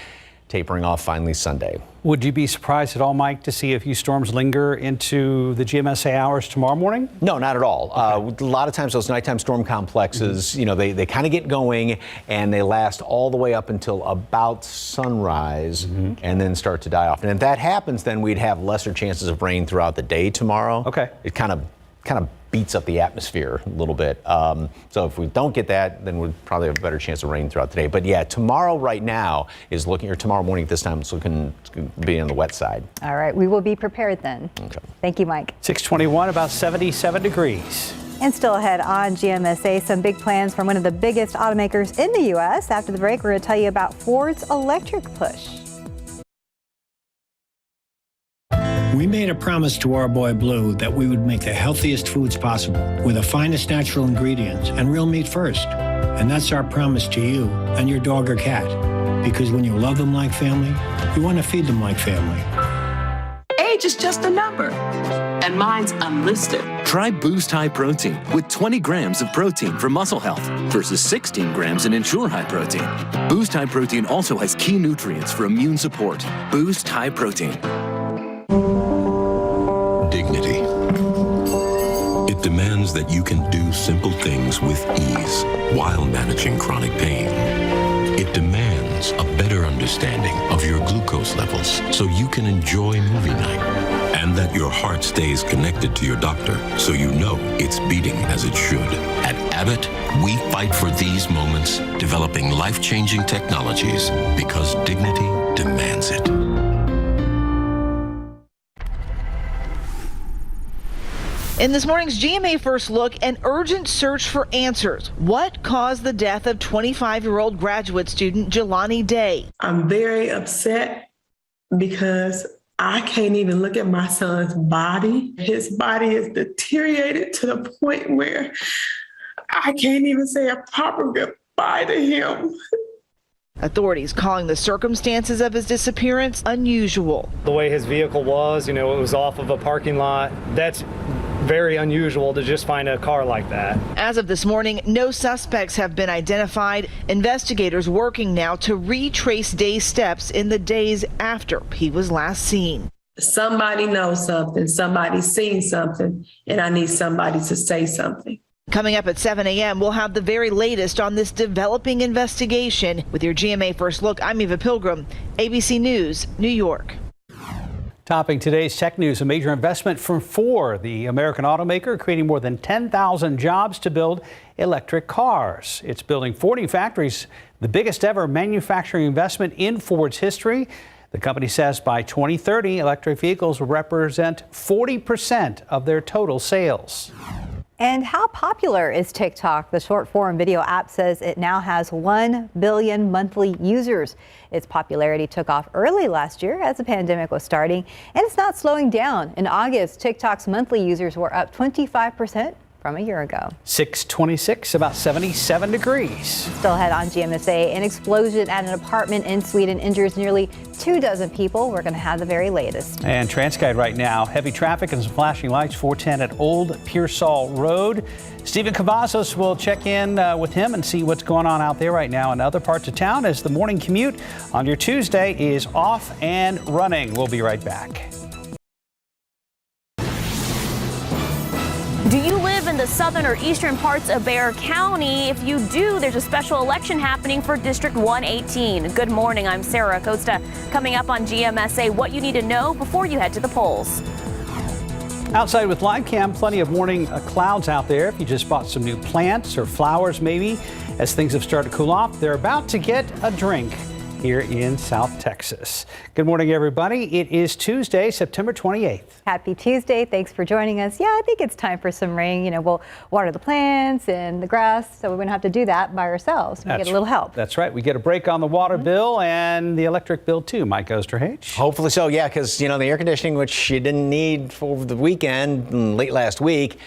tapering off finally Sunday. Would you be surprised at all, Mike, to see a few storms linger into the GMSA hours tomorrow morning? No, not at all. Okay. A lot of times those nighttime storm complexes, they kind of get going and they last all the way up until about sunrise and then start to die off. And if that happens, then we'd have lesser chances of rain throughout the day tomorrow. Okay. It kind of beats up the atmosphere a little bit. So if we don't get that, then we'd probably have a better chance of rain throughout the day. But yeah, tomorrow right now is looking, or tomorrow morning at this time, it's looking to be on the wet side. All right, we will be prepared then. Okay. Thank you, Mike. 621, about 77 degrees. And still ahead on GMSA, some big plans from one of the biggest automakers in the U.S. After the break, we're going to tell you about Ford's electric push. We made a promise to our boy Blue that we would make the healthiest foods possible with the finest natural ingredients and real meat first. And that's our promise to you and your dog or cat. Because when you love them like family, you want to feed them like family. Age is just a number, and mine's unlisted. Try Boost High Protein with 20 grams of protein for muscle health versus 16 grams in Ensure High Protein. Boost High Protein also has key nutrients for immune support. Boost High Protein. Dignity. It demands that you can do simple things with ease while managing chronic pain. It demands a better understanding of your glucose levels so you can enjoy movie night, and that your heart stays connected to your doctor so you know it's beating as it should. At Abbott, we fight for these moments, developing life-changing technologies because dignity demands it. In this morning's GMA First Look, an urgent search for answers. What caused the death of 25-year-old graduate student Jelani Day? I'm very upset because I can't even look at my son's body. His body is deteriorated to the point where I can't even say a proper goodbye to him. Authorities calling the circumstances of his disappearance unusual. The way his vehicle was, it was off of a parking lot. That's very unusual to just find a car like that. As of this morning, no suspects have been identified. Investigators working now to retrace Day's steps in the days after he was last seen. Somebody knows something, somebody's seen something, and I need somebody to say something. Coming up at 7 a.m., we'll have the very latest on this developing investigation. With your GMA First Look, I'm Eva Pilgrim, ABC News, New York. Topping today's tech news, a major investment from Ford, the American automaker, creating more than 10,000 jobs to build electric cars. It's building 40 factories, the biggest ever manufacturing investment in Ford's history. The company says by 2030, electric vehicles will represent 40% of their total sales. And how popular is TikTok? The short form video app says it now has 1 billion monthly users. Its popularity took off early last year as the pandemic was starting, and it's not slowing down. In August, TikTok's monthly users were up 25% from a year ago. 626, about 77 degrees. Still ahead on GMSA, an explosion at an apartment in Sweden injures nearly 24 people. We're going to have the very latest. And TransGuide right now, heavy traffic and some flashing lights, 410 at Old Pearsall Road. Stephen Cavazos will check in with him and see what's going on out there right now in other parts of town as the morning commute on your Tuesday is off and running. We'll be right back. Do you live in the southern or eastern parts of Bexar County? If you do, there's a special election happening for District 118. Good morning, I'm Sarah Acosta. Coming up on GMSA, what you need to know before you head to the polls. Outside with live cam, plenty of morning clouds out there. If you just bought some new plants or flowers, maybe, as things have started to cool off, they're about to get a drink here in South Texas. Good morning, everybody. It is Tuesday, September 28th. Happy Tuesday. Thanks for joining us. Yeah, I think it's time for some rain. You know, we'll water the plants and the grass, so we wouldn't have to do that by ourselves. We get a little help. That's right. We get a break on the water bill and the electric bill, too. Mike Osterhage. Hopefully so, yeah, because, you know, the air conditioning, which you didn't need for the weekend, late last week,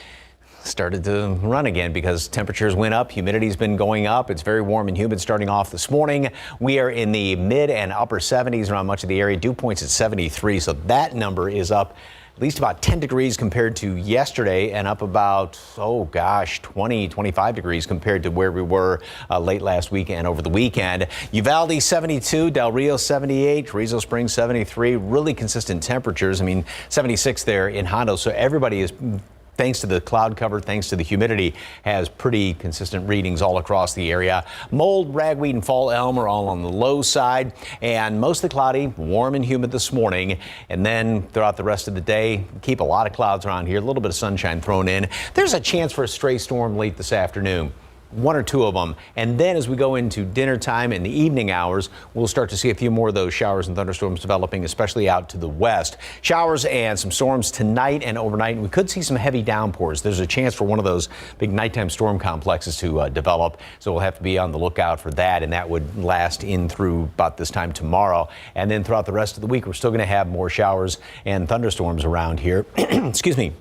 started to run again because temperatures went up. Humidity's been going up. It's very warm and humid starting off this morning. We are in the mid and upper 70s around much of the area. Dew points at 73, so that number is up at least about 10 degrees compared to yesterday and up about, 25 degrees compared to where we were late last week and over the weekend. Uvalde 72, Del Rio 78, Rizzo Springs 73, really consistent temperatures. I mean, 76 there in Hondo, so everybody is, thanks to the cloud cover, thanks to the humidity, has pretty consistent readings all across the area. Mold, ragweed, and fall elm are all on the low side, and mostly cloudy, warm and humid this morning. And then throughout the rest of the day, keep a lot of clouds around here, a little bit of sunshine thrown in. There's a chance for a stray storm late this afternoon. One or two of them. And then as we go into dinner time and the evening hours, we'll start to see a few more of those showers and thunderstorms developing, especially out to the west. Showers and some storms tonight and overnight. And we could see some heavy downpours. There's a chance for one of those big nighttime storm complexes to develop. So we'll have to be on the lookout for that. And that would last in through about this time tomorrow. And then throughout the rest of the week, we're still going to have more showers and thunderstorms around here. Excuse me.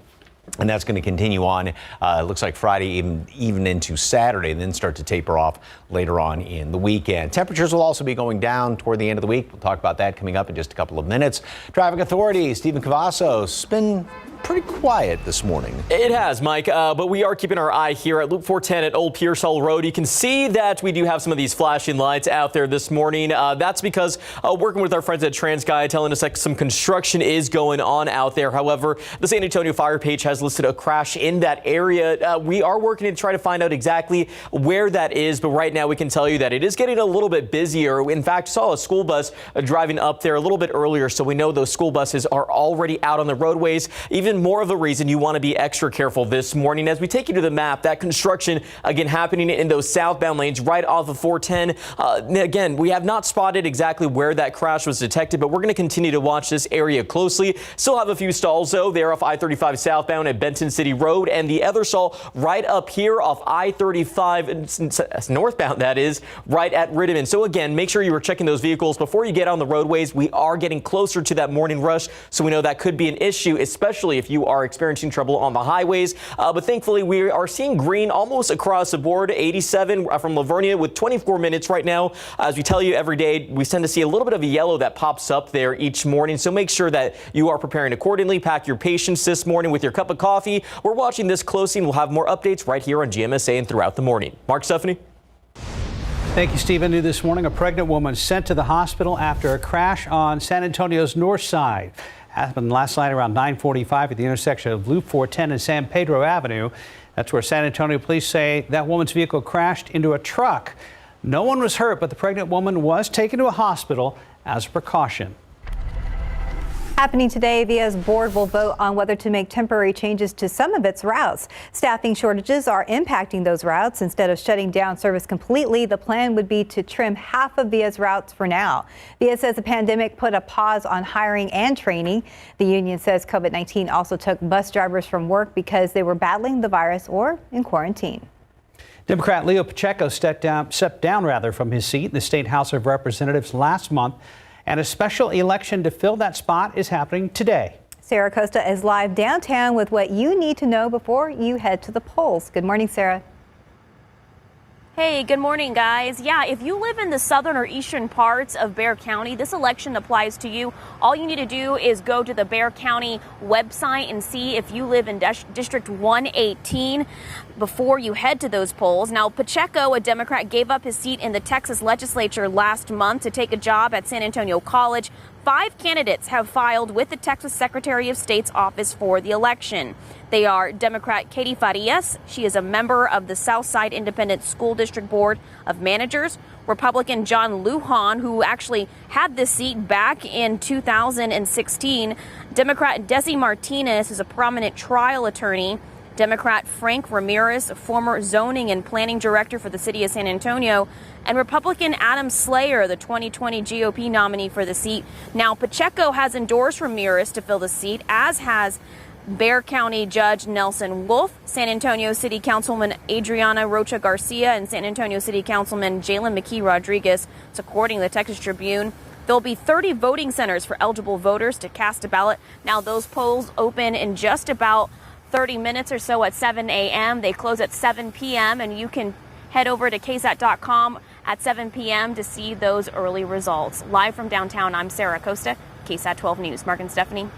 And that's going to continue on, it looks like Friday, even into Saturday, and then start to taper off later on in the weekend. Temperatures will also be going down toward the end of the week. We'll talk about that coming up in just a couple of minutes. Traffic Authority, Stephen Cavazos, been pretty quiet this morning. It has, Mike, but we are keeping our eye here at Loop 410 at Old Pearsall Road. You can see that we do have some of these flashing lights out there this morning. That's because working with our friends at TransGuide telling us that some construction is going on out there. However, the San Antonio Fire page has listed a crash in that area. We are working to try to find out exactly where that is, but right now we can tell you that it is getting a little bit busier. In fact, saw a school bus driving up there a little bit earlier, so we know those school buses are already out on the roadways. Even more of a reason you want to be extra careful this morning. As we take you to the map, that construction again happening in those southbound lanes right off of 410. Again, we have not spotted exactly where that crash was detected, but we're going to continue to watch this area closely. Still have a few stalls though. They're off I-35 southbound at Benton City Road, and the other stall right up here off I-35 northbound, that is, right at Rittiman. So again, make sure you are checking those vehicles before you get on the roadways. We are getting closer to that morning rush, so we know that could be an issue, especially if you are experiencing trouble on the highways. But thankfully, we are seeing green almost across the board. 87 from Lavernia with 24 minutes right now. As we tell you every day, we tend to see a little bit of a yellow that pops up there each morning. So make sure that you are preparing accordingly. Pack your patience this morning with your cup of coffee. We're watching this closely, and we'll have more updates right here on GMSA and throughout the morning. Mark, Stephanie. Thank you, Stephen. New this morning, a pregnant woman sent to the hospital after a crash on San Antonio's north side. Happened last night around 9:45 at the intersection of Loop 410 and San Pedro Avenue. That's where San Antonio police say that woman's vehicle crashed into a truck. No one was hurt, but the pregnant woman was taken to a hospital as a precaution. Happening today, VIA's board will vote on whether to make temporary changes to some of its routes. Staffing shortages are impacting those routes. Instead of shutting down service completely, the plan would be to trim half of VIA's routes for now. VIA says the pandemic put a pause on hiring and training. The union says COVID-19 also took bus drivers from work because they were battling the virus or in quarantine. Democrat Leo Pacheco stepped down from his seat in the State House of Representatives last month, and a special election to fill that spot is happening today. Sarah Costa is live downtown with what you need to know before you head to the polls. Good morning, Sarah. Hey, good morning, guys. Yeah, if you live in the southern or eastern parts of Bexar County, this election applies to you. All you need to do is go to the Bexar County website and see if you live in District 118 before you head to those polls. Now, Pacheco, a Democrat, gave up his seat in the Texas legislature last month to take a job at San Antonio College. 5 candidates have filed with the Texas Secretary of State's office for the election. They are Democrat Katie Farias. She is a member of the Southside Independent School District Board of Managers. Republican John Lujan, who actually had this seat back in 2016. Democrat Desi Martinez is a prominent trial attorney. Democrat Frank Ramirez, a former zoning and planning director for the city of San Antonio, and Republican Adam Slayer, the 2020 GOP nominee for the seat. Now, Pacheco has endorsed Ramirez to fill the seat, as has Bexar County Judge Nelson Wolf, San Antonio City Councilman Adriana Rocha Garcia, and San Antonio City Councilman Jalen McKee Rodriguez. It's according to the Texas Tribune. There'll be 30 voting centers for eligible voters to cast a ballot. Now, those polls open in just about 30 minutes or so at 7 a.m. They close at 7 p.m. and you can head over to KSAT.com at 7 p.m. to see those early results. Live from downtown, I'm Sarah Costa, KSAT 12 News. Mark and Stephanie.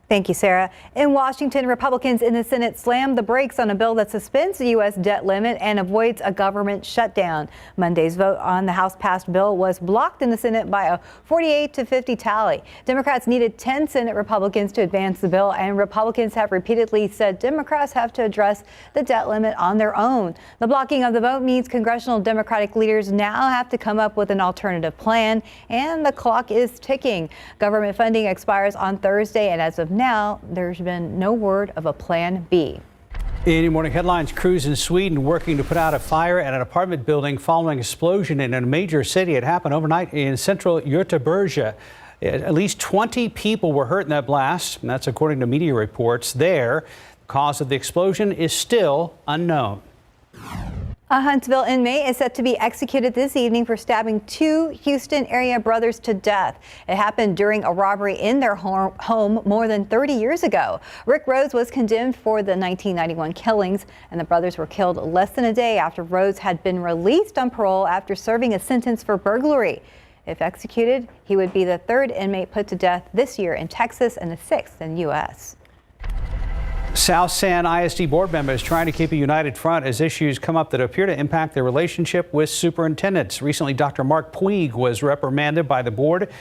Thank you, Sarah. In Washington, Republicans in the Senate slammed the brakes on a bill that suspends the U.S. debt limit and avoids a government shutdown. Monday's vote on the House-passed bill was blocked in the Senate by a 48-50 tally. Democrats needed 10 Senate Republicans to advance the bill, and Republicans have repeatedly said Democrats have to address the debt limit on their own. The blocking of the vote means congressional Democratic leaders now have to come up with an alternative plan, and the clock is ticking. Government funding expires on Thursday, and as of now, there's been no word of a plan B. In your morning headlines, crews in Sweden working to put out a fire at an apartment building following an explosion in a major city. It happened overnight in central Göteborg. At least 20 people were hurt in that blast, and that's according to media reports there. The cause of the explosion is still unknown. A Huntsville inmate is set to be executed this evening for stabbing 2 Houston area brothers to death. It happened during a robbery in their home more than 30 years ago. Rick Rhodes was condemned for the 1991 killings, and the brothers were killed less than a day after Rhodes had been released on parole after serving a sentence for burglary. If executed, he would be the 3rd inmate put to death this year in Texas and the 6th in the U.S. South San ISD board members trying to keep a united front as issues come up that appear to impact their relationship with superintendents. Recently, Dr. Mark Puig was reprimanded by the board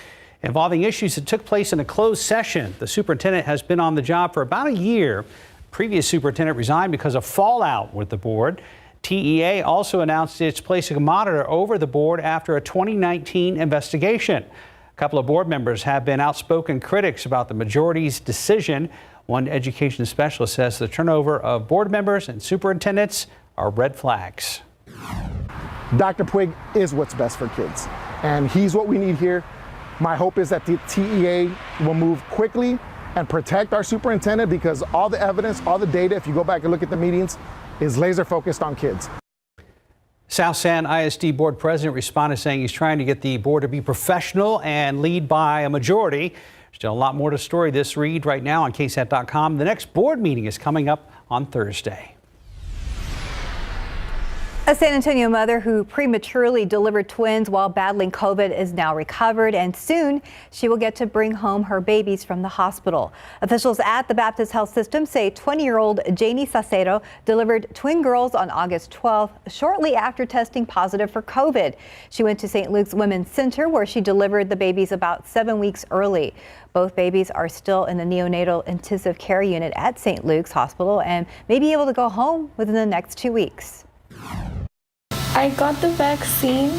involving issues that took place in a closed session. The superintendent has been on the job for about a year. Previous superintendent resigned because of fallout with the board. TEA also announced it's placing a monitor over the board after a 2019 investigation. A couple of board members have been outspoken critics about the majority's decision. One education specialist says the turnover of board members and superintendents are red flags. Dr. Puig is what's best for kids, and he's what we need here. My hope is that the TEA will move quickly and protect our superintendent, because all the evidence, all the data, if you go back and look at the meetings, is laser focused on kids. South San ISD board president responded saying he's trying to get the board to be professional and lead by a majority. Still a lot more to story this read right now on KSAT.com. The next board meeting is coming up on Thursday. A San Antonio mother who prematurely delivered twins while battling COVID is now recovered, and soon she will get to bring home her babies from the hospital. Officials at the Baptist Health System say 20-year-old Janie Sacero delivered twin girls on August 12th, shortly after testing positive for COVID. She went to St. Luke's Women's Center, where she delivered the babies about 7 weeks early. Both babies are still in the neonatal intensive care unit at St. Luke's Hospital and may be able to go home within the next 2 weeks. I got the vaccine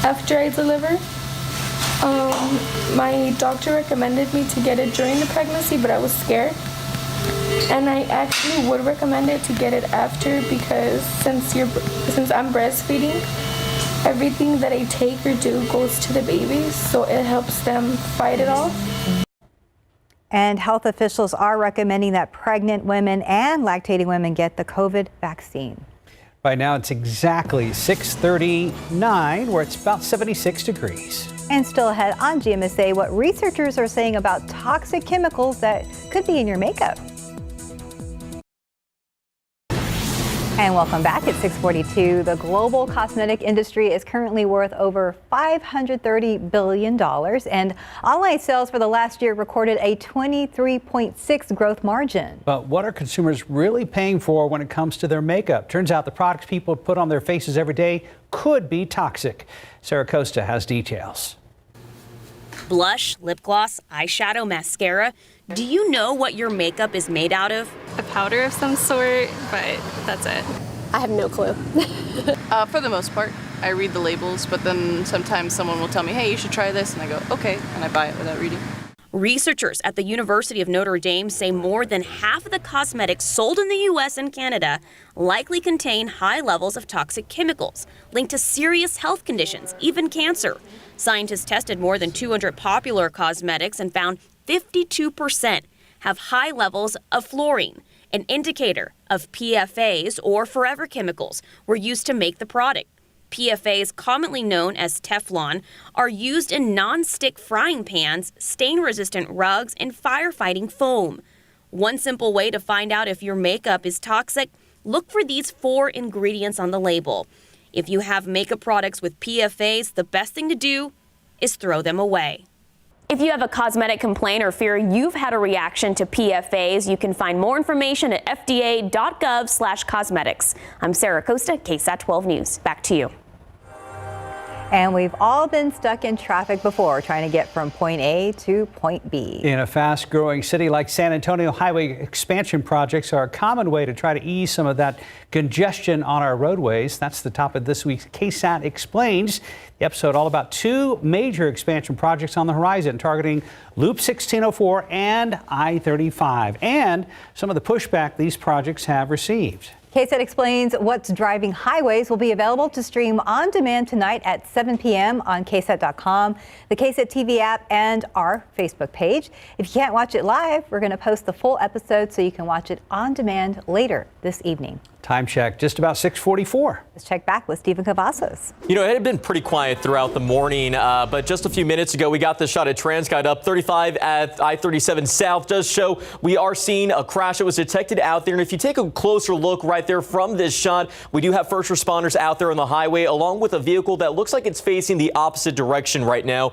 after I delivered, My doctor recommended me to get it during the pregnancy, but I was scared. And I actually would recommend it to get it after, because since I'm breastfeeding, everything that I take or do goes to the babies, so it helps them fight it off. And health officials are recommending that pregnant women and lactating women get the COVID vaccine. Right now it's exactly 6:39, where it's about 76 degrees. And still ahead on GMSA, what researchers are saying about toxic chemicals that could be in your makeup. And welcome back at 6:42. The global cosmetic industry is currently worth over $530 billion, and online sales for the last year recorded a 23.6 growth margin. But what are consumers really paying for when it comes to their makeup? Turns out the products people put on their faces every day could be toxic. Sarah Costa has details. Blush, lip gloss, eyeshadow, mascara. Do you know what your makeup is made out of? A powder of some sort, but that's it. I have no clue. For the most part, I read the labels, but then sometimes someone will tell me, hey, you should try this, and I go, okay, and I buy it without reading. Researchers at the University of Notre Dame say more than half of the cosmetics sold in the U.S. and Canada likely contain high levels of toxic chemicals linked to serious health conditions, even cancer. Scientists tested more than 200 popular cosmetics and found 52% have high levels of fluorine, an indicator of PFAs or forever chemicals were used to make the product. PFAs, commonly known as Teflon, are used in non-stick frying pans, stain-resistant rugs, and firefighting foam. One simple way to find out if your makeup is toxic, look for these 4 ingredients on the label. If you have makeup products with PFAs, the best thing to do is throw them away. If you have a cosmetic complaint or fear you've had a reaction to PFAs, you can find more information at fda.gov/cosmetics. I'm Sarah Costa, KSAT 12 News. Back to you. And we've all been stuck in traffic before trying to get from point A to point B. In a fast-growing city like San Antonio, highway expansion projects are a common way to try to ease some of that congestion on our roadways. That's the top of this week's KSAT Explains. The episode all about 2 major expansion projects on the horizon, targeting Loop 1604 and I-35, and some of the pushback these projects have received. KSAT Explains What's Driving Highways will be available to stream on demand tonight at 7 p.m. on KSAT.com, the KSAT TV app, and our Facebook page. If you can't watch it live, we're going to post the full episode so you can watch it on demand later this evening. Time check, just about 6:44. Let's check back with Stephen Cavazos. You know, it had been pretty quiet throughout the morning, but just a few minutes ago, we got this shot at TransGuide up 35 at I-37 South. Does show we are seeing a crash that was detected out there. And if you take a closer look right there from this shot, we do have first responders out there on the highway, along with a vehicle that looks like it's facing the opposite direction right now.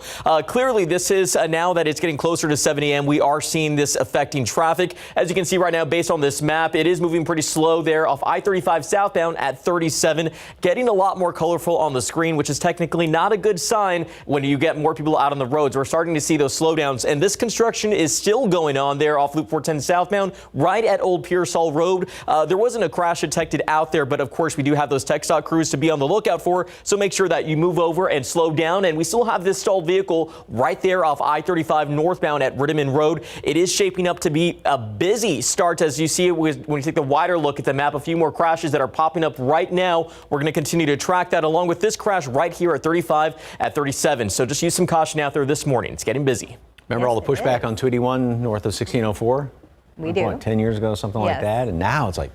Clearly, this is now that it's getting closer to 7 a.m., we are seeing this affecting traffic. As you can see right now, based on this map, it is moving pretty slow there off I-35 southbound at 37, getting a lot more colorful on the screen, which is technically not a good sign when you get more people out on the roads. We're starting to see those slowdowns, and this construction is still going on there off Loop 410 southbound, right at Old Pearsall Road. There wasn't a crash detected out there, but of course we do have those tech stock crews to be on the lookout for, so make sure that you move over and slow down. And we still have this stalled vehicle right there off I-35 northbound at Rittiman Road. It is shaping up to be a busy start, as you see it when you take the wider look at the map. A few more crashes that are popping up right now. We're going to continue to track that, along with this crash right here at 35 at 37. So just use some caution out there this morning. It's getting busy. Remember all the pushback on 281 north of 1604? We do. What, 10 years ago, something like that? And now it's like,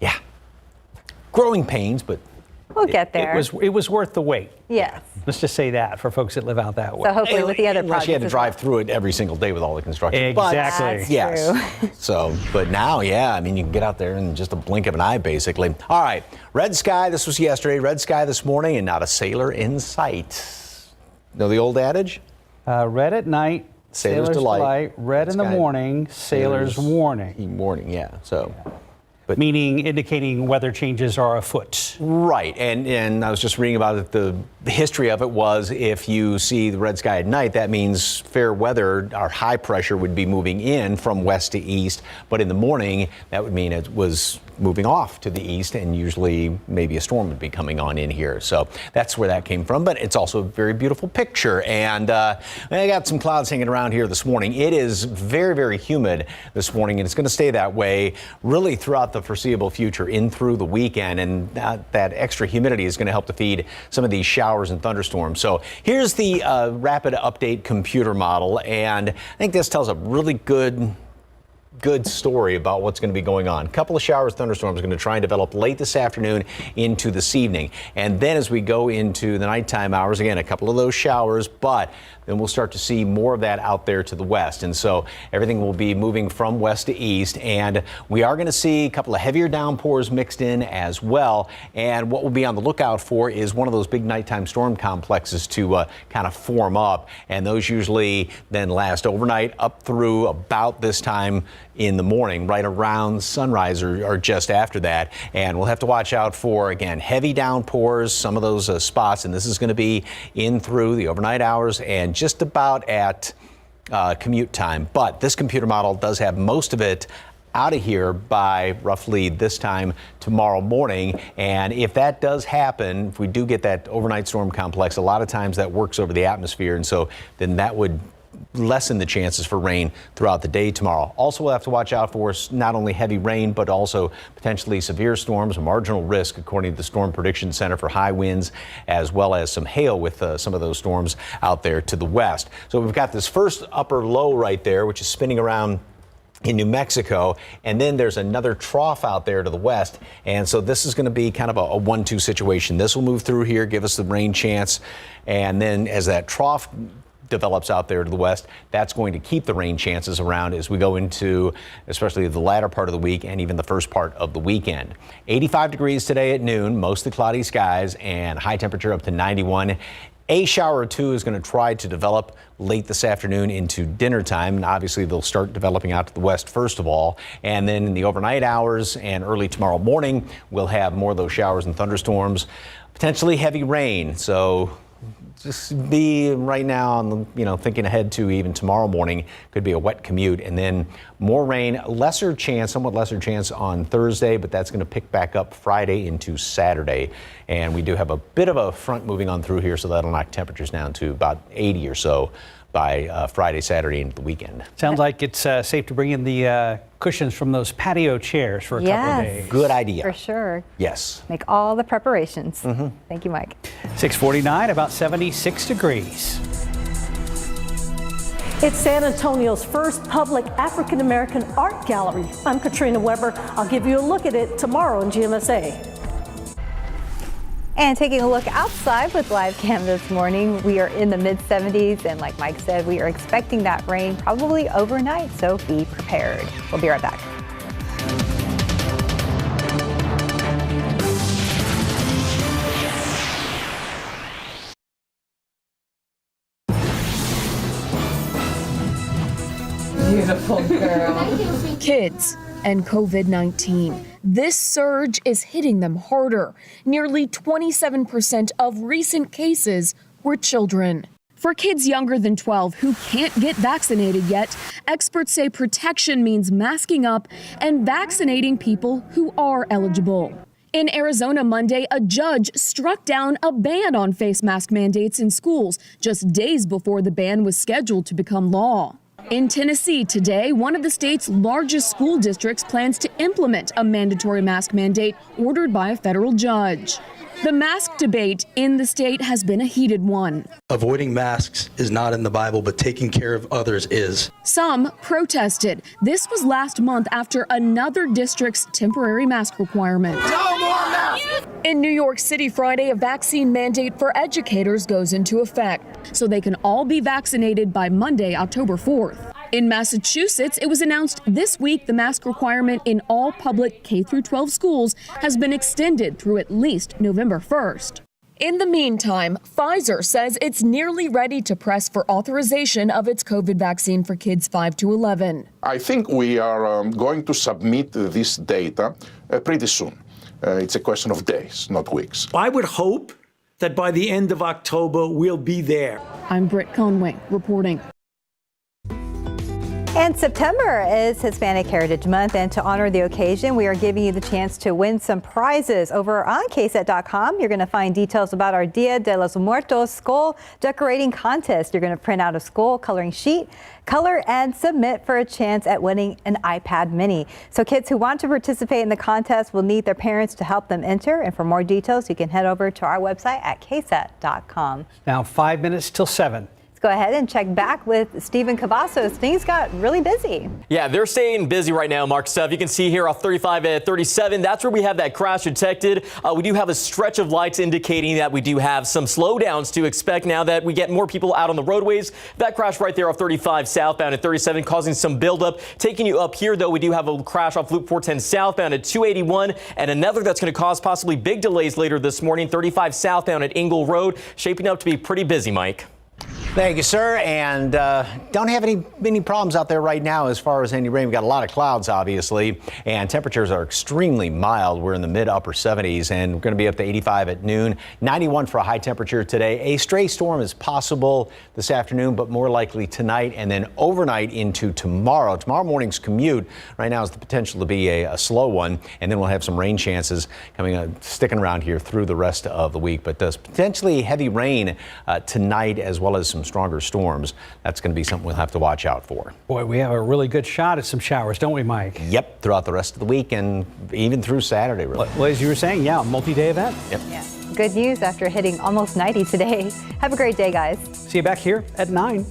yeah, growing pains, but we'll get there. It was worth the wait. Yes. Let's just say that for folks that live out that way. So hopefully with the other unless projects. you had to drive through it every single day with all the construction. Exactly. But, yes. So, but now, yeah, I mean, you can get out there in just a blink of an eye, basically. All right. Red sky. This was yesterday. Red sky this morning, and not a sailor in sight. Know the old adage? Red at night, sailor's delight. Red in the morning, sailor's warning. Warning, yeah. So. Meaning indicating weather changes are afoot. Right, and I was just reading about it. The history of it was if you see the red sky at night, that means fair weather, our high pressure would be moving in from west to east, but in the morning, that would mean it was moving off to the east, and usually maybe a storm would be coming on in here. So that's where that came from, but it's also a very beautiful picture. And I got some clouds hanging around here this morning. It is very, very humid this morning, and it's going to stay that way really throughout the foreseeable future in through the weekend. And that extra humidity is going to help to feed some of these showers and thunderstorms. So here's the rapid update computer model, and I think this tells a really good story about what's going to be going on. A couple of showers, thunderstorms are going to try and develop late this afternoon into this evening. And then as we go into the nighttime hours, again, a couple of those showers, but then we'll start to see more of that out there to the west. And so everything will be moving from west to east. And we are going to see a couple of heavier downpours mixed in as well. And what we'll be on the lookout for is one of those big nighttime storm complexes to kind of form up. And those usually then last overnight up through about this time in the morning, right around sunrise or just after that. And we'll have to watch out for, again, heavy downpours, some of those spots. And this is going to be in through the overnight hours and just about at commute time. But this computer model does have most of it out of here by roughly this time tomorrow morning. And if that does happen, if we do get that overnight storm complex, a lot of times that works over the atmosphere. And so then that would lessen the chances for rain throughout the day tomorrow. Also, we'll have to watch out for not only heavy rain, but also potentially severe storms, a marginal risk, according to the Storm Prediction Center, for high winds, as well as some hail with some of those storms out there to the west. So we've got this first upper low right there, which is spinning around in New Mexico, and then there's another trough out there to the west, and so this is going to be kind of a 1-2 situation. This will move through here, give us the rain chance, and then as that trough develops out there to the west, that's going to keep the rain chances around as we go into especially the latter part of the week and even the first part of the weekend. 85 degrees today at noon, mostly cloudy skies, and high temperature up to 91. A shower or two is going to try to develop late this afternoon into dinner time. And obviously, they'll start developing out to the west first of all. And then in the overnight hours and early tomorrow morning, we'll have more of those showers and thunderstorms, potentially heavy rain. So just be right now, thinking ahead to even tomorrow morning, could be a wet commute, and then more rain, somewhat lesser chance on Thursday, but that's going to pick back up Friday into Saturday. And we do have a bit of a front moving on through here, so that'll knock temperatures down to about 80 or so by Friday, Saturday into the weekend. Sounds like it's safe to bring in the cushions from those patio chairs for a couple of days. Good idea. For sure. Yes. Make all the preparations. Thank you, Mike. 6:49, about 76 degrees. It's San Antonio's first public African-American art gallery. I'm Katrina Weber. I'll give you a look at it tomorrow in GMSA. And taking a look outside with live cam this morning, we are in the mid-70s, and like Mike said, we are expecting that rain probably overnight, so be prepared. We'll be right back. Beautiful girl. Kids and COVID-19. This surge is hitting them harder. Nearly 27% of recent cases were children. For kids younger than 12 who can't get vaccinated yet, experts say protection means masking up and vaccinating people who are eligible. In Arizona Monday, a judge struck down a ban on face mask mandates in schools just days before the ban was scheduled to become law. In Tennessee today, one of the state's largest school districts plans to implement a mandatory mask mandate ordered by a federal judge. The mask debate in the state has been a heated one. Avoiding masks is not in the Bible, but taking care of others is. Some protested. This was last month after another district's temporary mask requirement. No more masks! In New York City Friday, a vaccine mandate for educators goes into effect, so they can all be vaccinated by Monday, October 4th. In Massachusetts, it was announced this week the mask requirement in all public K-12 schools has been extended through at least November 1st. In the meantime, Pfizer says it's nearly ready to press for authorization of its COVID vaccine for kids 5 to 11. I think we are going to submit this data pretty soon. It's a question of days, not weeks. I would hope that by the end of October, we'll be there. I'm Britt Conway reporting. And September is Hispanic Heritage Month, and to honor the occasion, we are giving you the chance to win some prizes. Over on KSAT.com, you're going to find details about our Dia de los Muertos skull decorating contest. You're going to print out a skull coloring sheet, color, and submit for a chance at winning an iPad mini. So kids who want to participate in the contest will need their parents to help them enter. And for more details, you can head over to our website at KSAT.com. Now 5 minutes till 7. Go ahead and check back with Stephen Cavazos. Things got really busy. Yeah, they're staying busy right now, Mark. Stuff you can see here off 35 at 37. That's where we have that crash detected. We do have a stretch of lights indicating that we do have some slowdowns to expect now that we get more people out on the roadways. That crash right there off 35 southbound at 37 causing some buildup. Taking you up here, though, we do have a crash off Loop 410 southbound at 281 and another that's going to cause possibly big delays later this morning. 35 southbound at Ingle Road. Shaping up to be pretty busy, Mike. Thank you, sir. And don't have any problems out there right now as far as any rain. We've got a lot of clouds, obviously, and temperatures are extremely mild. We're in the mid-upper 70s, and we're going to be up to 85 at noon, 91 for a high temperature today. A stray storm is possible this afternoon, but more likely tonight and then overnight into tomorrow. Tomorrow morning's commute right now has the potential to be a slow one, and then we'll have some rain chances sticking around here through the rest of the week. But there's potentially heavy rain tonight as well as some stronger storms. That's going to be something we'll have to watch out for. Boy, we have a really good shot at some showers, don't we, Mike? Yep, throughout the rest of the week and even through Saturday, really. Well, as you were saying, yeah, multi-day event. Yep. Yeah. Good news after hitting almost 90 today. Have a great day, guys. See you back here at 9.